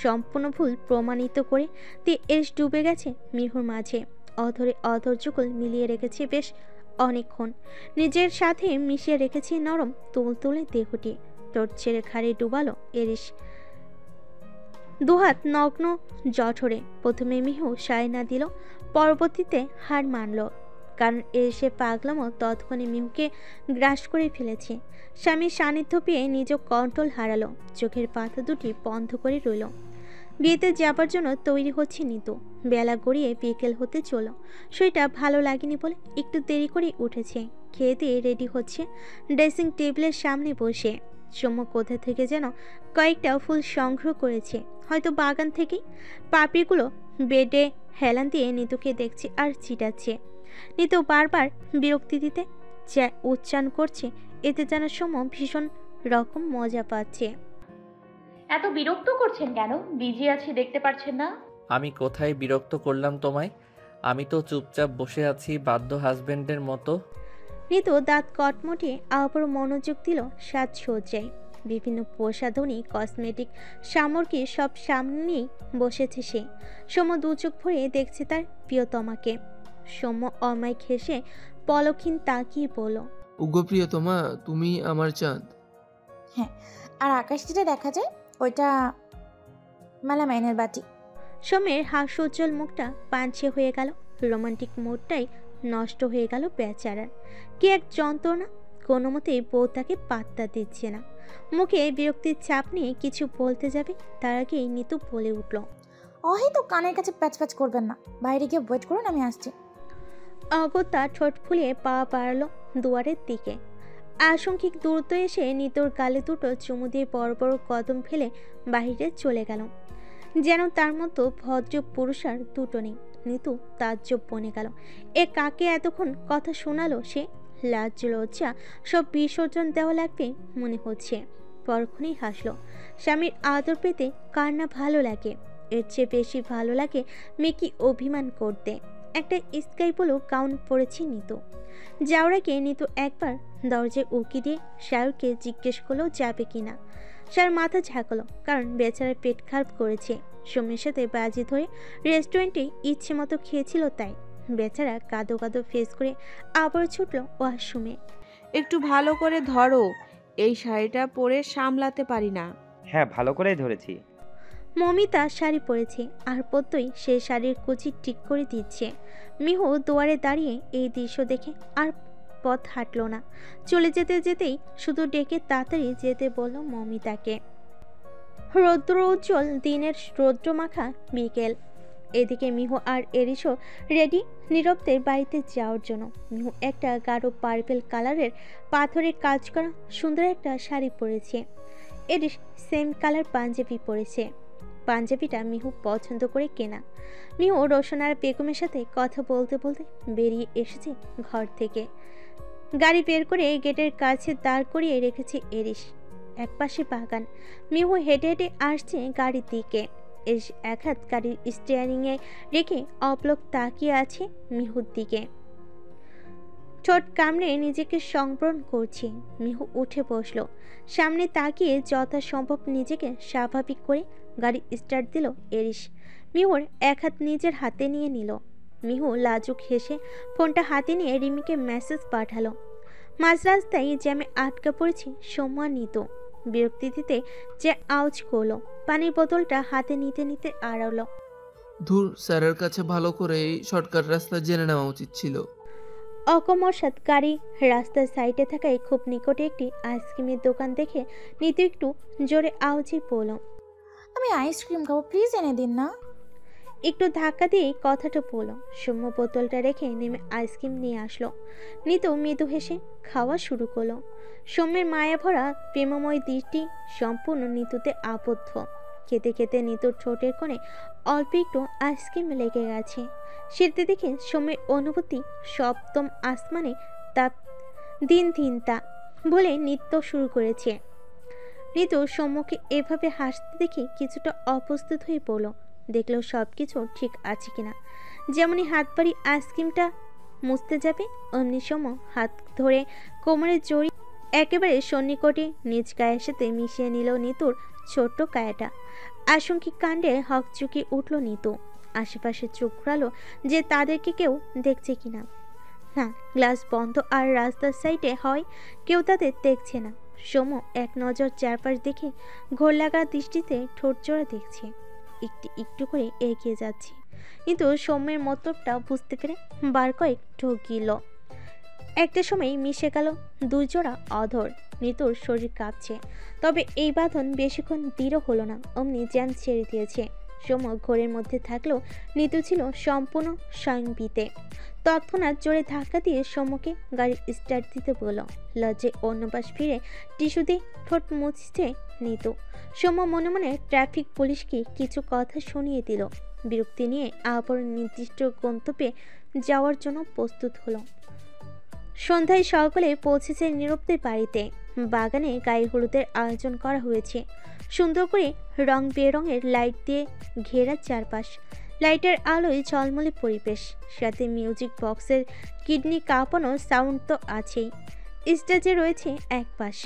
সম্পূর্ণ ভুল প্রমাণিত করে দিয়ে এরিস ডুবে গেছে মিহুর মাঝে। অধরে অধর যুগল মিলিয়ে রেখেছে বেশ অনেকক্ষণ। নিজের সাথে মিশিয়ে রেখেছে নরম তুলতুলে দেহটি। ঠোঁট ছেড়ে ঘাড়ে ডুবালো এরিস। দুহাত নগ্ন জঠরে। প্রথমে মিহু সায় না দিল, পরবর্তীতে হার মানল, কারণ এসে পাগলামো তৎক্ষণে মিহুকে গ্রাস করে ফেলেছে। স্বামীর সান্নিধ্য পেয়ে নিজ কন্ট্রোল হারালো। চোখের পাতা দুটি বন্ধ করে রইল। বিয়েতে যাবার জন্য তৈরি হচ্ছে নিতু। বেলা গড়িয়ে বিকেল হতে চলো। সেটা ভালো লাগেনি বলে একটু দেরি করে উঠেছে। খেয়ে দিয়ে রেডি হচ্ছে ড্রেসিং টেবিলের সামনে বসে। সৌম্য কোথা থেকে যেন কয়েকটা ফুল সংগ্রহ করেছে, হয়তো বাগান থেকেই। পাপড়িগুলো বেডে হেলান দিয়ে নিতুকে দেখছে আর চিটাচ্ছে। নিতু বারবার বিরক্তি দিতে যা উচ্চারণ করছে, এতে যেন সৌম্য ভীষণ রকম মজা পাচ্ছে। এত বিরক্ত করছেন কেন? বিজি আছি, দেখতে পারছেন না? আমি কোথায় বিরক্ত করলাম তোমায়? আমি তো চুপচাপ বসে আছি বাধ্য হাজবেন্ডের মতো। নিতু দাঁত কটমটিয়ে আবার মনোযোগ দিল সাজসজ্জায়। বিভিন্ন প্রসাধনী কসমেটিক সামগ্রী সব সামনে নিয়েই বসেছে সে। সৌম্য দু চোখ ভরে দেখছে তার প্রিয়তমাকে। সৌম্য অমায়িক হেসে পলকহীন তাকিয়ে বলল, উগ্র প্রিয়তমা, তুমি আমার চাঁদ। হ্যাঁ, আর আকাশ যেটা দেখা যায় ওইটা মেলামাইনের বাটি। সৌম্যের হাস্যোজ্জ্বল মুখটা পাঞ্ছে হয়ে গেল। রোমান্টিক মুডটাই নষ্ট হয়ে গেল বেচারার। কি এক যন্ত্রণা! কোনো মতেই বউ তাকে পাত্তা দিচ্ছে না। মুখে বিরক্তির চাপ নিয়ে কিছু বলতে যাবে, তার আগেই নিতু বলে উঠল, হয়তো কানের কাছে প্যাচ প্যাচ করবেন না, বাইরে গিয়ে ওয়েট করুন, আমি আসছি। অগত্যা ঠোঁট ফুলিয়ে পা বাড়ালো দুয়ারের দিকে। আশঙ্কিক দূরত্ব এসে নিতুর গালে দুটো চুমু দিয়ে বড় বড় কদম ফেলে বাহিরে চলে গেল। যেন তার মতো ভদ্র পুরুষ আর দুটো নেই। নিতু তাজ্জব বনে গেল। এ কাকে এতক্ষণ কথা শোনালো সে? লাজ লজ্জা সব বিসর্জন দেওয়া লাগবে মনে হচ্ছে। পরক্ষণেই হাসলো। স্বামীর আদর পেতে কার না ভালো লাগে? এর চেয়ে বেশি ভালো লাগে মেকি অভিমান করতে। একটা স্কাই ব্লু গাউন পরেছে নিতু। যাওয়ার আগে নিতু একবার দরজায় উকি দিয়ে শাহরুখকে জিজ্ঞেস করলো যাবে কিনা। শাহর মাথা ঝাঁকালো, কারণ বেচারা পেট খারাপ করেছে। সৌম্যের সাথে বাজি ধরে রেস্টুরেন্টে ইচ্ছে মতো খেয়েছিল, তাই বেচারা কাঁদো কাঁদো ফেস করে আবার ছুটলো ওয়াশরুমে। একটু ভালো করে ধরো, এই শাড়িটা পরে সামলাতে পারি না। হ্যাঁ, ভালো করেই ধরেছি। মমিতা শাড়ি পরেছে আর পদ্মই সে শাড়ির কুচি ঠিক করে দিচ্ছে। মিহু দুয়ারে দাঁড়িয়ে এই দৃশ্য দেখে আর পথ হাঁটলো না। চলে যেতে যেতেই শুধু ডেকে তাড়াতাড়ি যেতে বলল মমিতাকে। রৌদ্র উজ্জ্বল দিনের রৌদ্রমাখা বিকেল। এদিকে মিহু আর এরিসও রেডি নীরবদের বাড়িতে যাওয়ার জন্য। মিহু একটা গাঢ় পার্পেল কালারের পাথরের কাজ করা সুন্দর একটা শাড়ি পরেছে। এরিস সেম কালার পাঞ্জাবি পরেছে। পাঞ্জাবিটা মিহু পছন্দ করে কেনা। মিহু রোশনার বেগমের সাথে কথা বলতে বলতে বেরিয়ে এসেছে ঘর থেকে। গাড়ি বের করে গেটের কাছে দাঁড় করিয়ে রেখেছে এরিস। একপাশে বাগান। মিহু হেঁটে হেঁটে আসছে গাড়ির দিকে। এরিস এক হাত গাড়ির স্টিয়ারিংয়ে রেখে অপলক তাকিয়ে আছে মিহুর দিকে। ঠোঁট কামড়ে নিজেকে সংবরণ করছে। মিহু উঠে বসলো। সামনে তাকিয়ে যথাসম্ভব নিজেকে স্বাভাবিক করে গাড়ি স্টার্ট দিল এরিস। মিহুর এক হাত নিজের হাতে নিয়ে নিল। মিহু লাজুক হেসে ফোনটা হাতে নিয়ে রিমিকে মেসেজ পাঠালো। মাঝ রাস্তায় জ্যামে আটকা পড়েছে সৌম্য নিত। বিরক্তি দিতে যে আউজ করলো। পানির বোতলটা হাতে নিতে নিতে আড়ালো। ধুর, স্যারের কাছে ভালো করে শর্টকাট রাস্তা জেনে নেওয়া উচিত ছিল। অকমরসাত গাড়ি রাস্তার সাইডে থাকায় খুব নিকটে একটি আইসক্রিমের দোকান দেখে নিতু একটু জোরে আওয়াজে বলল, আমি আইসক্রিম খাবো, প্লিজ এনে দিন না। একটু ধাক্কা দিয়ে কথাটা বলল। সৌম্য বোতলটা রেখে নেমে আইসক্রিম নিয়ে আসলো। নিতু মৃদু হেসে খাওয়া শুরু করলো। সৌম্যের মায়া ভরা প্রেমময় দৃষ্টি সম্পূর্ণ নিতুতে আবদ্ধ। খেতে খেতে নিতুর ঠোঁটের কোণে অল্প একটু আইসক্রিম লেগে গেছে। সেটা দেখে সৌম্যের অনুভূতি সপ্তম আসমানে তা দিন দিন তা বলে নৃত্য শুরু করেছে। নিতু সৌম্যকে এভাবে হাসতে দেখে কিছুটা অপ্রস্তুত হয়ে পড়ল। দেখলো সব কিছু ঠিক আছে কিনা। যেমনই হাত বাড়ি আইসক্রিমটা মুছতে যাবে, অমনি সৌম্য হাত ধরে কোমরে জড়িয়ে একেবারে সন্নিকটে নিজ গায়ের সাথে মিশিয়ে নিল নিতুর ছোট্ট কায়াটা। আশঙ্কিক কাণ্ডে হকচুকি উঠল নিতু। আশেপাশে চোখ ঘোরালো যে তাদেরকে কেউ দেখছে কিনা। না, গ্লাস বন্ধ আর রাস্তার সাইডে হয় কেউ তাদের দেখছে না। সৌম্য এক নজর চারপাশ দেখে ঘোর লাগা দৃষ্টিতে ঠোঁট জোড়া দেখছে। একটু একটু করে এগিয়ে যাচ্ছে, কিন্তু সৌম্যের মতলবটা বুঝতে পেরে বার কয়েক ঢোক গিল। একটা সময় মিশে গেল দুই জোড়া অধর। নিতুর শরীর কাঁপছে, তবে এই বাঁধন বেশিক্ষণ দৃঢ় হলো না, অমনি জ্যান ছেড়ে দিয়েছে। সৌম্য ঘোরের মধ্যে থাকলেও নিতু ছিল সম্পূর্ণ স্বয়ংবিতে। তৎক্ষণাৎ জোরে ধাক্কা দিয়ে সৌম্যকে গাড়ি স্টার্ট দিতে বলল। লজ্জে অন্য পাশ ফিরে টিস্যু দিয়ে ঠোঁট মুছছে নিতু। সৌম্য মনে মনে ট্রাফিক পুলিশকে কিছু কথা শুনিয়ে দিল। বিরক্তি নিয়ে আবার নির্দিষ্ট গন্তব্যে যাওয়ার জন্য প্রস্তুত হলো। সন্ধ্যায় সকলে পৌঁছেছে নীরবদের বাড়িতে। বাগানে গায়ে হলুদের আয়োজন করা হয়েছে। সুন্দর করে রং বেরঙের লাইট দিয়ে ঘেরা চারপাশ। লাইটের আলোয় ঝলমলে পরিবেশ, সাথে মিউজিক বক্সের কিডনি কাঁপানো সাউন্ড তো আছেই। স্টেজে রয়েছে এক পাশ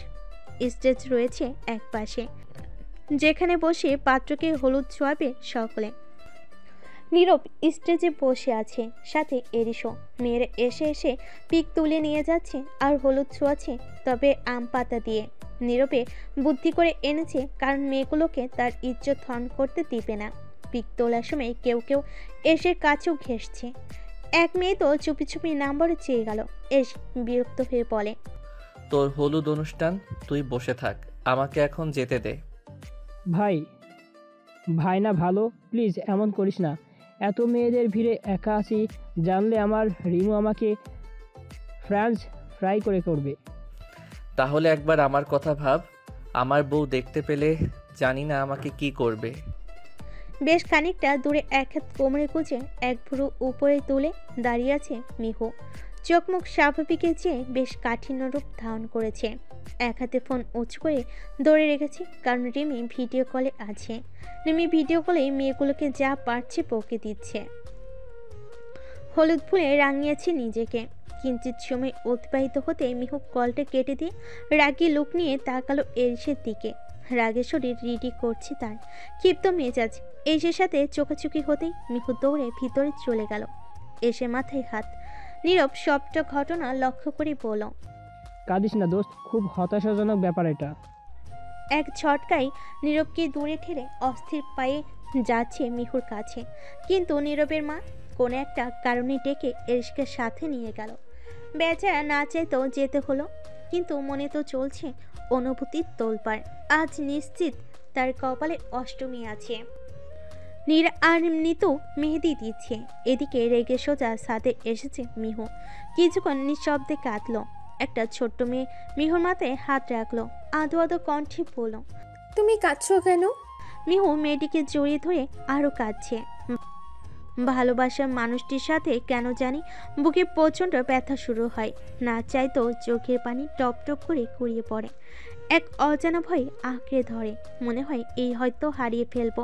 স্টেজ রয়েছে এক পাশে, যেখানে বসে পাত্রকে হলুদ ছোঁয়াবে সকলে। নীরব স্টেজে বসে আছে, সাথে এরিসও। মেয়েরা এসে এসে পিক তুলে নিয়ে যাচ্ছে আর হলুদ ছোঁয়াচ্ছে, তবে আম পাতা দিয়ে। নীরবে বুদ্ধি করে এনেছে, কারণ মেয়েগুলোকে তার ইজ্জত হরণ করতে দিবে না। পিক তোলার সময় কেউ কেউ এসে কাছেও ঘেঁষছে। এক মেয়ে তো চুপি চুপি নাম্বারও চেয়ে গেল। এস বিরক্ত হয়ে বলে, তোর হলুদ অনুষ্ঠান, তুই বসে থাক, আমাকে এখন যেতে দে। ভাই ভাই না ভালো, প্লিজ এমন করিস না। এত মেয়েদের ভিড়ে একা আছি, জানলে আমার রিমু আমাকে ফ্রেঞ্চ ফ্রাই করে করবে। তাহলে একবার আমার কথা ভাব, আমার বউ দেখতে পেলে জানি না আমাকে কি করবে। বেশ খানিকটা দূরে এক হাত কোমরে গুজে এক ভুরু উপরে তুলে দাঁড়িয়ে আছে মিহু। চোখ মুখ স্বাভাবিকের চেয়ে বেশ কাঠিন্য রূপ ধারণ করেছে। এক হাতে ফোন উঁচু করে ধরে রেখেছে, কারণ রিমি ভিডিও কলে আছে। রিমি ভিডিও কলে মেয়েগুলোকে যা পারছে বকে দিচ্ছে। হলুদ ফুলে রাঙিয়েছে নিজেকে। কিঞ্চিত সময় অতিবাহিত হতে মিহু কলটা কেটে দিয়ে রাগী লুক নিয়ে তাকালো এরিসের দিকে। রাগের শরীর রিডি করছে তার, ক্ষিপ্ত মেজাজ। এসের সাথে চোখাচোখি হতেই মিহু দৌড়ে ভিতরে চলে গেল। এসে মাথায় হাত। নীরব সবটা ঘটনা লক্ষ্য করে বলল, কাঁদিস না দোস্ত, খুব হতাশাজনক ব্যাপার এটা। এক ঝটকায় নীরবকে দূরে ঠেলে অস্থির পায়ে যাচ্ছে মিহুর কাছে। কিন্তু নীরবের মা কোনো একটা কারণে ডেকে এরিসকে সাথে নিয়ে গেল। বেচারা না চাইতেও যেতে হলো, কিন্তু মনে তো চলছে অনুভূতির তোলপাড়। আজ নিশ্চিত তার কপালে অষ্টমী আছে। নীর আর নিতু মেহেদি দিচ্ছে। এদিকে রেগে সোজা সাথে এসেছে মিহু। কিছুক্ষণ নিঃশব্দে কাঁদলো। একটা ছোট্ট মেয়ে মিহুর মাথায় হাত রাখলো, আদো আদো কণ্ঠে বলল, তুমি কাঁদছো কেন? মিহু মেয়েটিকে জড়িয়ে ধরে আরো কাঁদছে। ভালোবাসার মানুষটির সাথে কেন জানি বুকে প্রচণ্ড ব্যথা শুরু হয়। না চাইতেও চোখের পানি টপ টপ করে গড়িয়ে পড়ে। এক অজানা ভয় আঁকড়ে ধরে। মনে হয় এই হয়তো হারিয়ে ফেলবো।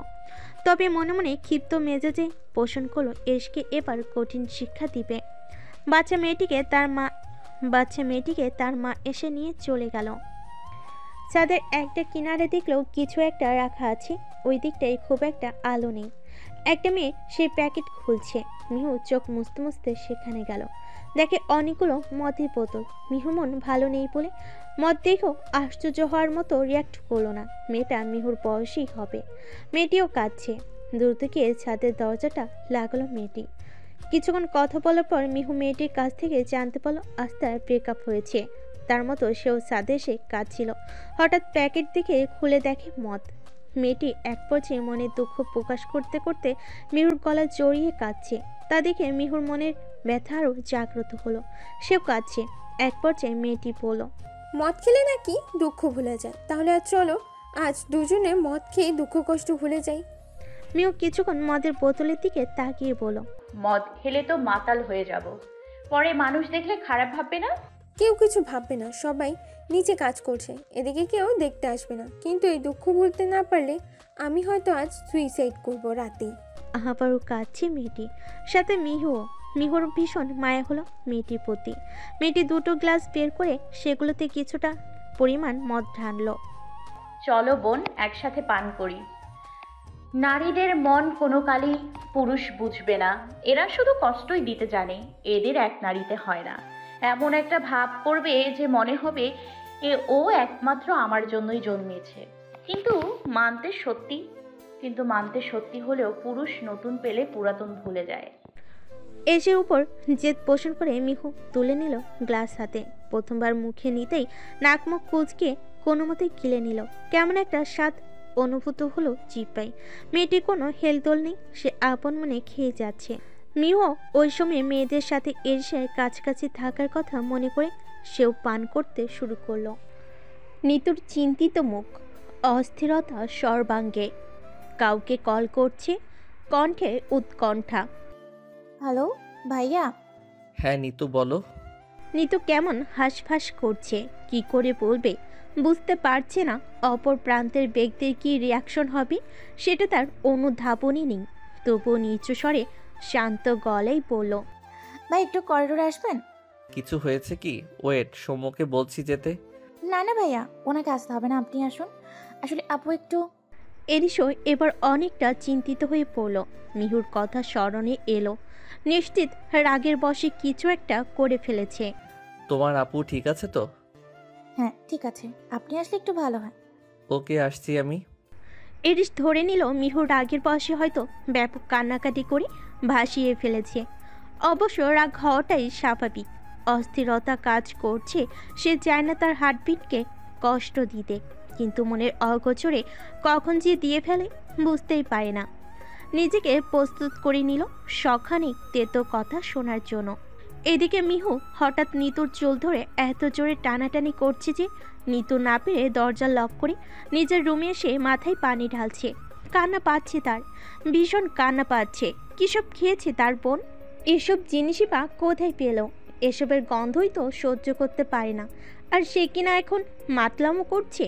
তবে মনে মনে ক্ষিপ্ত মেজাজে পোষণ করলো এসকে এবার কঠিন শিক্ষা দিবে। বাচ্চা মেয়েটিকে তার মা এসে নিয়ে চলে গেল। ছাদের একটা কিনারে দেখলেও কিছু একটা রাখা আছে। ওই দিকটায় খুব একটা আলো নেই। একটা মেয়ে সেই প্যাকেট খুলছে। মিহু চোখ মুছতে মুছতে সেখানে গেল। দেখে অনেকগুলো মদের বোতল। মিহুর মন ভালো নেই বলে মদ দেখেও আশ্চর্য হওয়ার মতো রিয়াক্ট করলো না। মেয়েটা মিহুর বয়সই হবে। মেয়েটিও কাঁদছে। দ্রুত গিয়ে ছাদের দরজাটা লাগলো মেয়েটি। কিছুক্ষণ কথা বলার পর মিহু মেয়েটির কাছ থেকে জানতে পারলো আজ তার ব্রেকআপ হয়েছে। তার মতো সেও ছাদে এসে কাঁদছিল। হঠাৎ প্যাকেট দিকে খুলে দেখে মদ। মেয়েটি এক পর্যায়ে মনের দুঃখ প্রকাশ করতে করতে মিহুর গলা জড়িয়ে কাঁদছে। তা দেখে মিহুর মনের ব্যথা আরও জাগ্রত হলো। সেও কাঁদছে। এক পর্যায়ে মেয়েটি বলল, মদ খেলে নাকি দুঃখ ভুলে যায়, তাহলে আর চলো আজ দুজনে মদ খেয়ে দুঃখ কষ্ট ভুলে যাই। মিহু কিছুক্ষণ মদের বোতলের দিকে তাকিয়ে বলল, মদ খেলে তো মাতাল হয়ে যাব, পরে মানুষ দেখলে খারাপ ভাববে না? কেউ কিছু ভাববে না, সবাই নিচে কাজ করছে, এদিকে কেউ দেখতে আসবে না। কিন্তু এই দুঃখ ভুলতে না পারলে আমি হয়তো আজ সুইসাইড করব রাতেই। আবারও কাঁদছে মেয়েটি, সাথে মিহুও। মিহুর ভীষণ মায়া হলো মেয়েটির প্রতি। মেয়েটি দুটো গ্লাস বের করে সেগুলোতে কিছুটা পরিমাণ মদ ঢাললো। চলো বোন, একসাথে পান করি। নারীদের মন কোনো কালই পুরুষ বুঝবে না। এরা শুধু কষ্টই দিতে জানে। এদের এক নারীতে হয় না। এমন একটা ভাব করবে যে মনে হবে ও একমাত্র আমার জন্যই জন্মেছে। কিন্তু মানতে সত্যি হলেও পুরুষ নতুন পেলে পুরাতন ভুলে যায়। এসে উপর জেদ পোষণ করে মিহু তুলে নিল গ্লাস হাতে। প্রথমবার মুখে নিতেই নাক মুখ কুচকে কোনো মতে গিলে নিল। কেমন একটা স্বাদ অনুভূত হলো জিহ্বায়। মেয়েটির কোনো হেলদোল নেই, সে আপন মনে খেয়ে যাচ্ছে। মিহু ওই সময় মেয়েদের সাথে এরিসের কাছাকাছি থাকার কথা মনে করে সেও পান করতে শুরু করলো। নিতুর চিন্তিত মুখ, অস্থিরতা সর্বাঙ্গে। কাউকে কল করছে, কণ্ঠে উৎকণ্ঠা। হ্যালো ভাইয়া। হ্যাঁ নিতু বলো। নিতু কেমন হাঁসফাঁস করছে, কি করে বলবে বুঝতে পারছে না। অপর প্রান্তের ব্যক্তির কি রিয়াকশন হবে সেটা তার অনুধাবনই নেই। তবুও নিচু স্বরে শান্ত গলায় বলল, ভাই একটু করিডোরে আসবেন? কিছু হয়েছে কি? ওয়েট, সৌম্যকে বলছি যেতে। না না ভাইয়া, ওনাকে আসতে হবে না, আপনি আসুন। আসলে আপু একটু। এরিসও এবার অনেকটা চিন্তিত হয়ে পড়ল। মিহুর কথা স্মরণে এলো, নিশ্চিত রাগের বশে কিছু একটা করে ফেলেছে। তোমার আপু ঠিক আছে তো? হ্যাঁ ঠিক আছে, আপনি আসলে একটু ভালো হয়। ওকে, আসছি আমি। এরিস ধরে নিল মিহুর রাগের বশে হয়তো ব্যাপক কান্নাকাটি করে ভাসিয়ে ফেলেছে। অবশ্য রাগ হওয়াটাই স্বাভাবিক। অস্থিরতা কাজ করছে, সে চায় না তার হার্টবিটকে কষ্ট দিতে, কিন্তু মনের অগোচরে কখন যে দিয়ে ফেলে বুঝতেই পারে না। নিজেকে প্রস্তুত করে নিল সখানিক তেতো কথা শোনার জন্য। এদিকে মিহু হঠাৎ নিতুর চুল ধরে এত জোরে টানাটানি করছে যে নিতু না পেরে দরজা লক করে নিজের রুমে এসে মাথায় পানি ঢালছে। কান্না পাচ্ছে তার, ভীষণ কান্না পাচ্ছে। কিসব খেয়েছে তার বোন? এসব জিনিসই বা কোথায় পেল? এসবের গন্ধই তো সহ্য করতে পারে না, আর সে কিনা এখন মাতলামো করছে।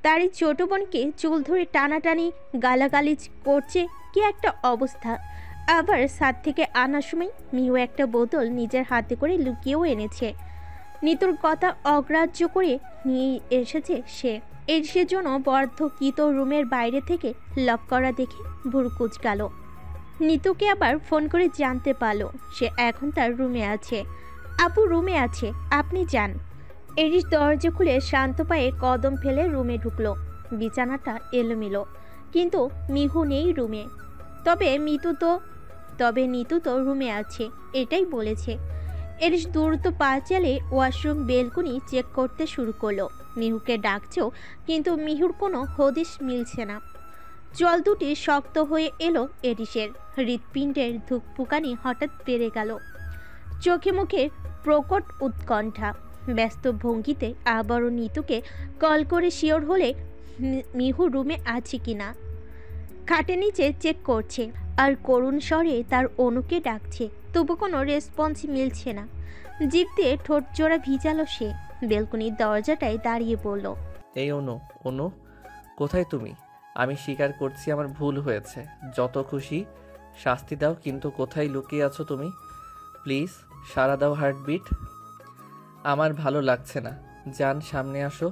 তারই ছোট বোনকে চুল ধরে টানাটানি গালাগালিজ করছে, কি একটা অবস্থা। আবার ছাদ থেকে আনার সময় মিহু একটা বোতল নিজের হাতে করে লুকিয়েও এনেছে। নিতুর কথা অগ্রাহ্য করে নিয়ে এসেছে সে। সেজন্য বর্ধকিত রুমের বাইরে থেকে লক করা দেখে ভুরু কুঁচকাল। নিতুকে আবার ফোন করে জানতে পারলো সে এখন তার রুমে আছে। আপু রুমে আছে, আপনি যান। এরিস দরজা খুলে শান্ত পায়ে কদম ফেলে রুমে ঢুকলো। বিছানাটা এলোমেলো, কিন্তু মিহু নেই রুমে। তবে নিতু তো রুমে আছে, এটাই বলেছে। এরিস দ্রুত পা চালে ওয়াশরুম বেলকুনি চেক করতে শুরু করলো। মিহুকে ডাকছেও, কিন্তু মিহুর কোনো হদিশ মিলছে না। জল দুটি শক্ত হয়ে এলো এরিসের। হৃৎপিণ্ডের ধুকপুকানি হঠাৎ বেড়ে গেল। চোখে মুখে প্রকট উৎকণ্ঠা। ব্যস্ত ভঙ্গিতে আবারও নিতুকে কল করে শিওর হলে মিহু রুমে আছে কিনা। খাটের নিচে চেক করছে, আর করুণ স্বরে তার অনুকে ডাকছে, তবু কোনো রেসপন্স মিলছে না। জিভ দিয়ে ঠোঁট জোড়া ভিজালো সে। বেলকনির দরজাটায় দাঁড়িয়ে বলল, এই অনু, কোথায় তুমি? আমি স্বীকার করছি আমার ভুল হয়েছে, যত খুশি শাস্তি দাও, কিন্তু কোথায় লুকিয়ে আছো তুমি? প্লিজ সারা দাও হার্টবিট। আমার ভালো লাগছে না, যান সামনে আসো।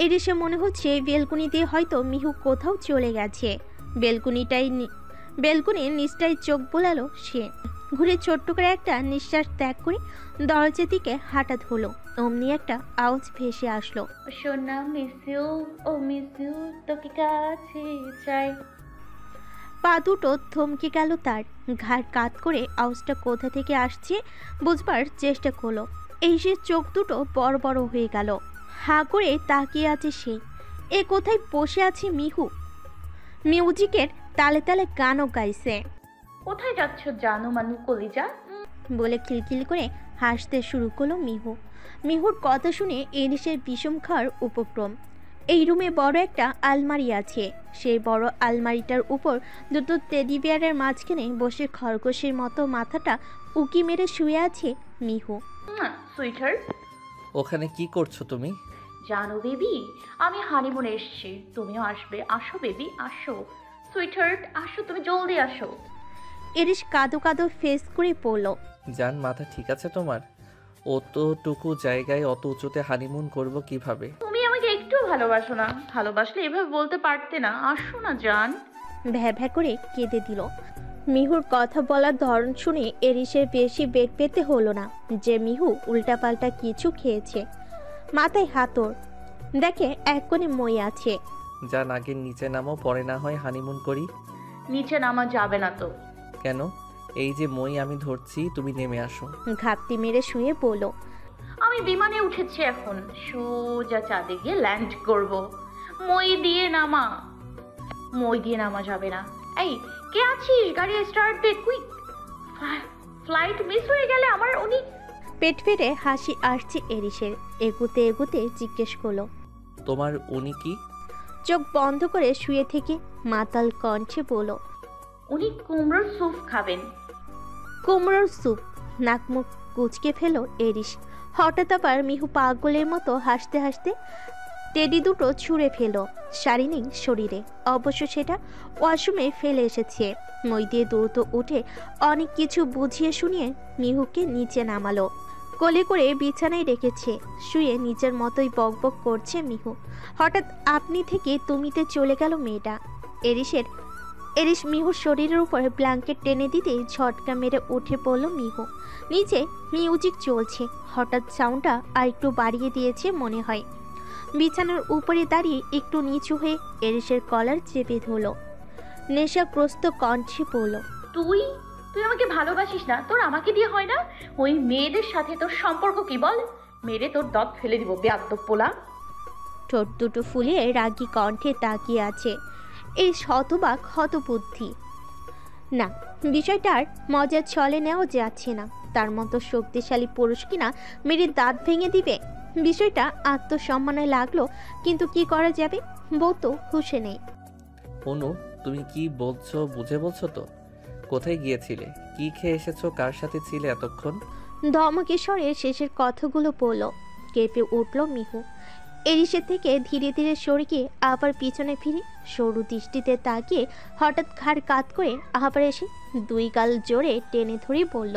এরিসে মনে হচ্ছে বেলকুনি দিয়ে হয়তো মিহু কোথাও চলে গেছে। বেলকুনির নিচটায় চোখ বোলালো সে। ঘুরে ছোট্ট করে একটা নিঃশ্বাস ত্যাগ করে দরজার দিকে হাঁটা ধরলো। অমনি একটা আওয়াজ ভেসে আসলো, সোনা মিস ইউ, ও মিস ইউ, তোকে কাছে চাই। পা দুটো থমকে গেল তার। ঘাড় কাত করে আওয়াজটা কোথা থেকে আসছে বুঝবার চেষ্টা করলো। এই সে চোখ দুটো বড় বড় হয়ে গেল। হাঁ করে তাকিয়ে আছে সে। এ কোথায় বসে আছে মিহু? মিউজিকের তালে তালে গানও গাইছে। কোথায় যাচ্ছ জানু মানু কলিজা? বলে খিলখিল করে হাসতে শুরু করলো মিহু। মিহুর কথা শুনে এরিসের বিষম খাওয়ার উপক্রম। এই রুমে বড় একটা আলমারি আছে। সেই বড় আলমারিটার উপর দুটো টেডি বিয়ারের মাঝখানে বসে খরগোশের মতো মাথাটা উকি মেরে শুয়ে আছে মিহু। সুইটার, ওখানে কি করছো তুমি? জানো বেবি, আমি হানিমুনে এসেছি, তুমিও আসবে। আসো বেবি, আসো। সুইটার আসো, তুমি জলদি আসো। এরিস কাদো কাদো ফেস করে পড়ল, জান মাথা ঠিক আছে তোমার? অতটুকু জায়গায় অত উঁচুতে হানিমুন করব কিভাবে? তুমি আমাকে একটু ভালোবাসো না? ভালোবাসলে এভাবে বলতে পারতে না? আসো না জান। ভ্যা ভ্যা করে কেঁদে দিল। মিহুর কথা বলার ধরন শুনে এরিসের বেশি বেগ পেতে হলো না যে মিহু উল্টাপাল্টা কিছু খেয়েছে। মাথায় হাতর, দেখে এক কোণে মই আছে। জান আগে নিচে নামো, পরে না হয় হানিমুন করি। নিচে নামা যাবে না তো। কেন? এই যে মই আমি ধরছি, তুমি নেমে আসো। ঘাপটি মেরে শুয়ে বলো, আমি বিমানে উঠেছি, এখন সোজা চাঁদে গিয়ে ল্যান্ড করব। মই দিয়ে নামা যাবে না। এই কে আছিস? গাড়ি স্টার্ট দে কুইক। ফ্লাইট মিস হয়ে গেলে আমার উনি। পেট ফেটে হাসি আসছে এরিসের। এগুতে এগুতে জিজ্ঞেস করলো, তোমার উনি কি? চোখ বন্ধ করে শুয়ে থেকে মাতাল কণ্ঠে বলো, উনি কুমড়োর স্যুপ খাবেন। কুমড়োর স্যুপ? নাক মুখ কুচকে ফেলো এরিস। হঠাৎ আবার মিহু পাগলের মতো হাসতে হাসতে টেডি দুটো ছুঁড়ে ফেলো। শাড়ি নেই শরীরে, অবশ্য সেটা ওয়াশরুমে ফেলে এসেছে। মই দিয়ে দ্রুত উঠে অনেক কিছু বুঝিয়ে শুনিয়ে মিহুকে নিচে নামালো। কোলে করে বিছানায় রেখেছে, শুয়ে নিজের মতোই বকবক করছে মিহু। হঠাৎ আপনি থেকে তুমিতে চলে গেল মেয়েটা। এরিশ মিহুর শরীরের উপর ব্ল্যাঙ্কেট টেনে দিতেই ঝটকা মেরে উঠে পড়ল মিহু। নিচে মিউজিক চলছে, হঠাৎ সাউন্ডটা আর একটু বাড়িয়ে দিয়েছে মনে হয়। বিছানার উপরে দাঁড়িয়ে একটু নিচু হয়ে এরিশের কলার চেপে ধরল, নেশাগ্রস্ত কণ্ঠে পড়ল, তুই তুই আমাকে ভালোবাসিস না? তোর আমাকে দিয়ে হয় না? ওই মেয়েদের সাথে তোর সম্পর্ক কি বল? মেরে তোর দাঁত ফেলে দিব বেয়াদ্দপ পোলা। ঠোঁট দুটো ফুলিয়ে রাগী কণ্ঠে তাকিয়ে আছে এই শতবাক হতবুদ্ধি। না, বিষয়টার মজা ছলে নেওয়া যাচ্ছে না। তার মতো শক্তিশালী পুরুষ কিনা মেরে দাঁত ভেঙে দিবে। বিষয়টা আত্মসম্মানে লাগলো, কিন্তু কি করা যাবে? বউ তো হুঁশে নেই। অনু, তুমি কি বলছো বুঝে বলছো তো? কোথায় গিয়েছিলে? কি খেয়ে এসেছো? কার সাথে ছিলে এতক্ষণ? ধমকে স্বরে শেষের কথাগুলো পড়ল। কেঁপে উঠল মিহু। এরিশের থেকে ধীরে ধীরে সরে গিয়ে আবার পিছনে ফিরে সরু দৃষ্টিতে তাকিয়ে হঠাৎ ঘাড় কাত করে আবার এসে দুই গাল জোরে টেনে ধরে বলল,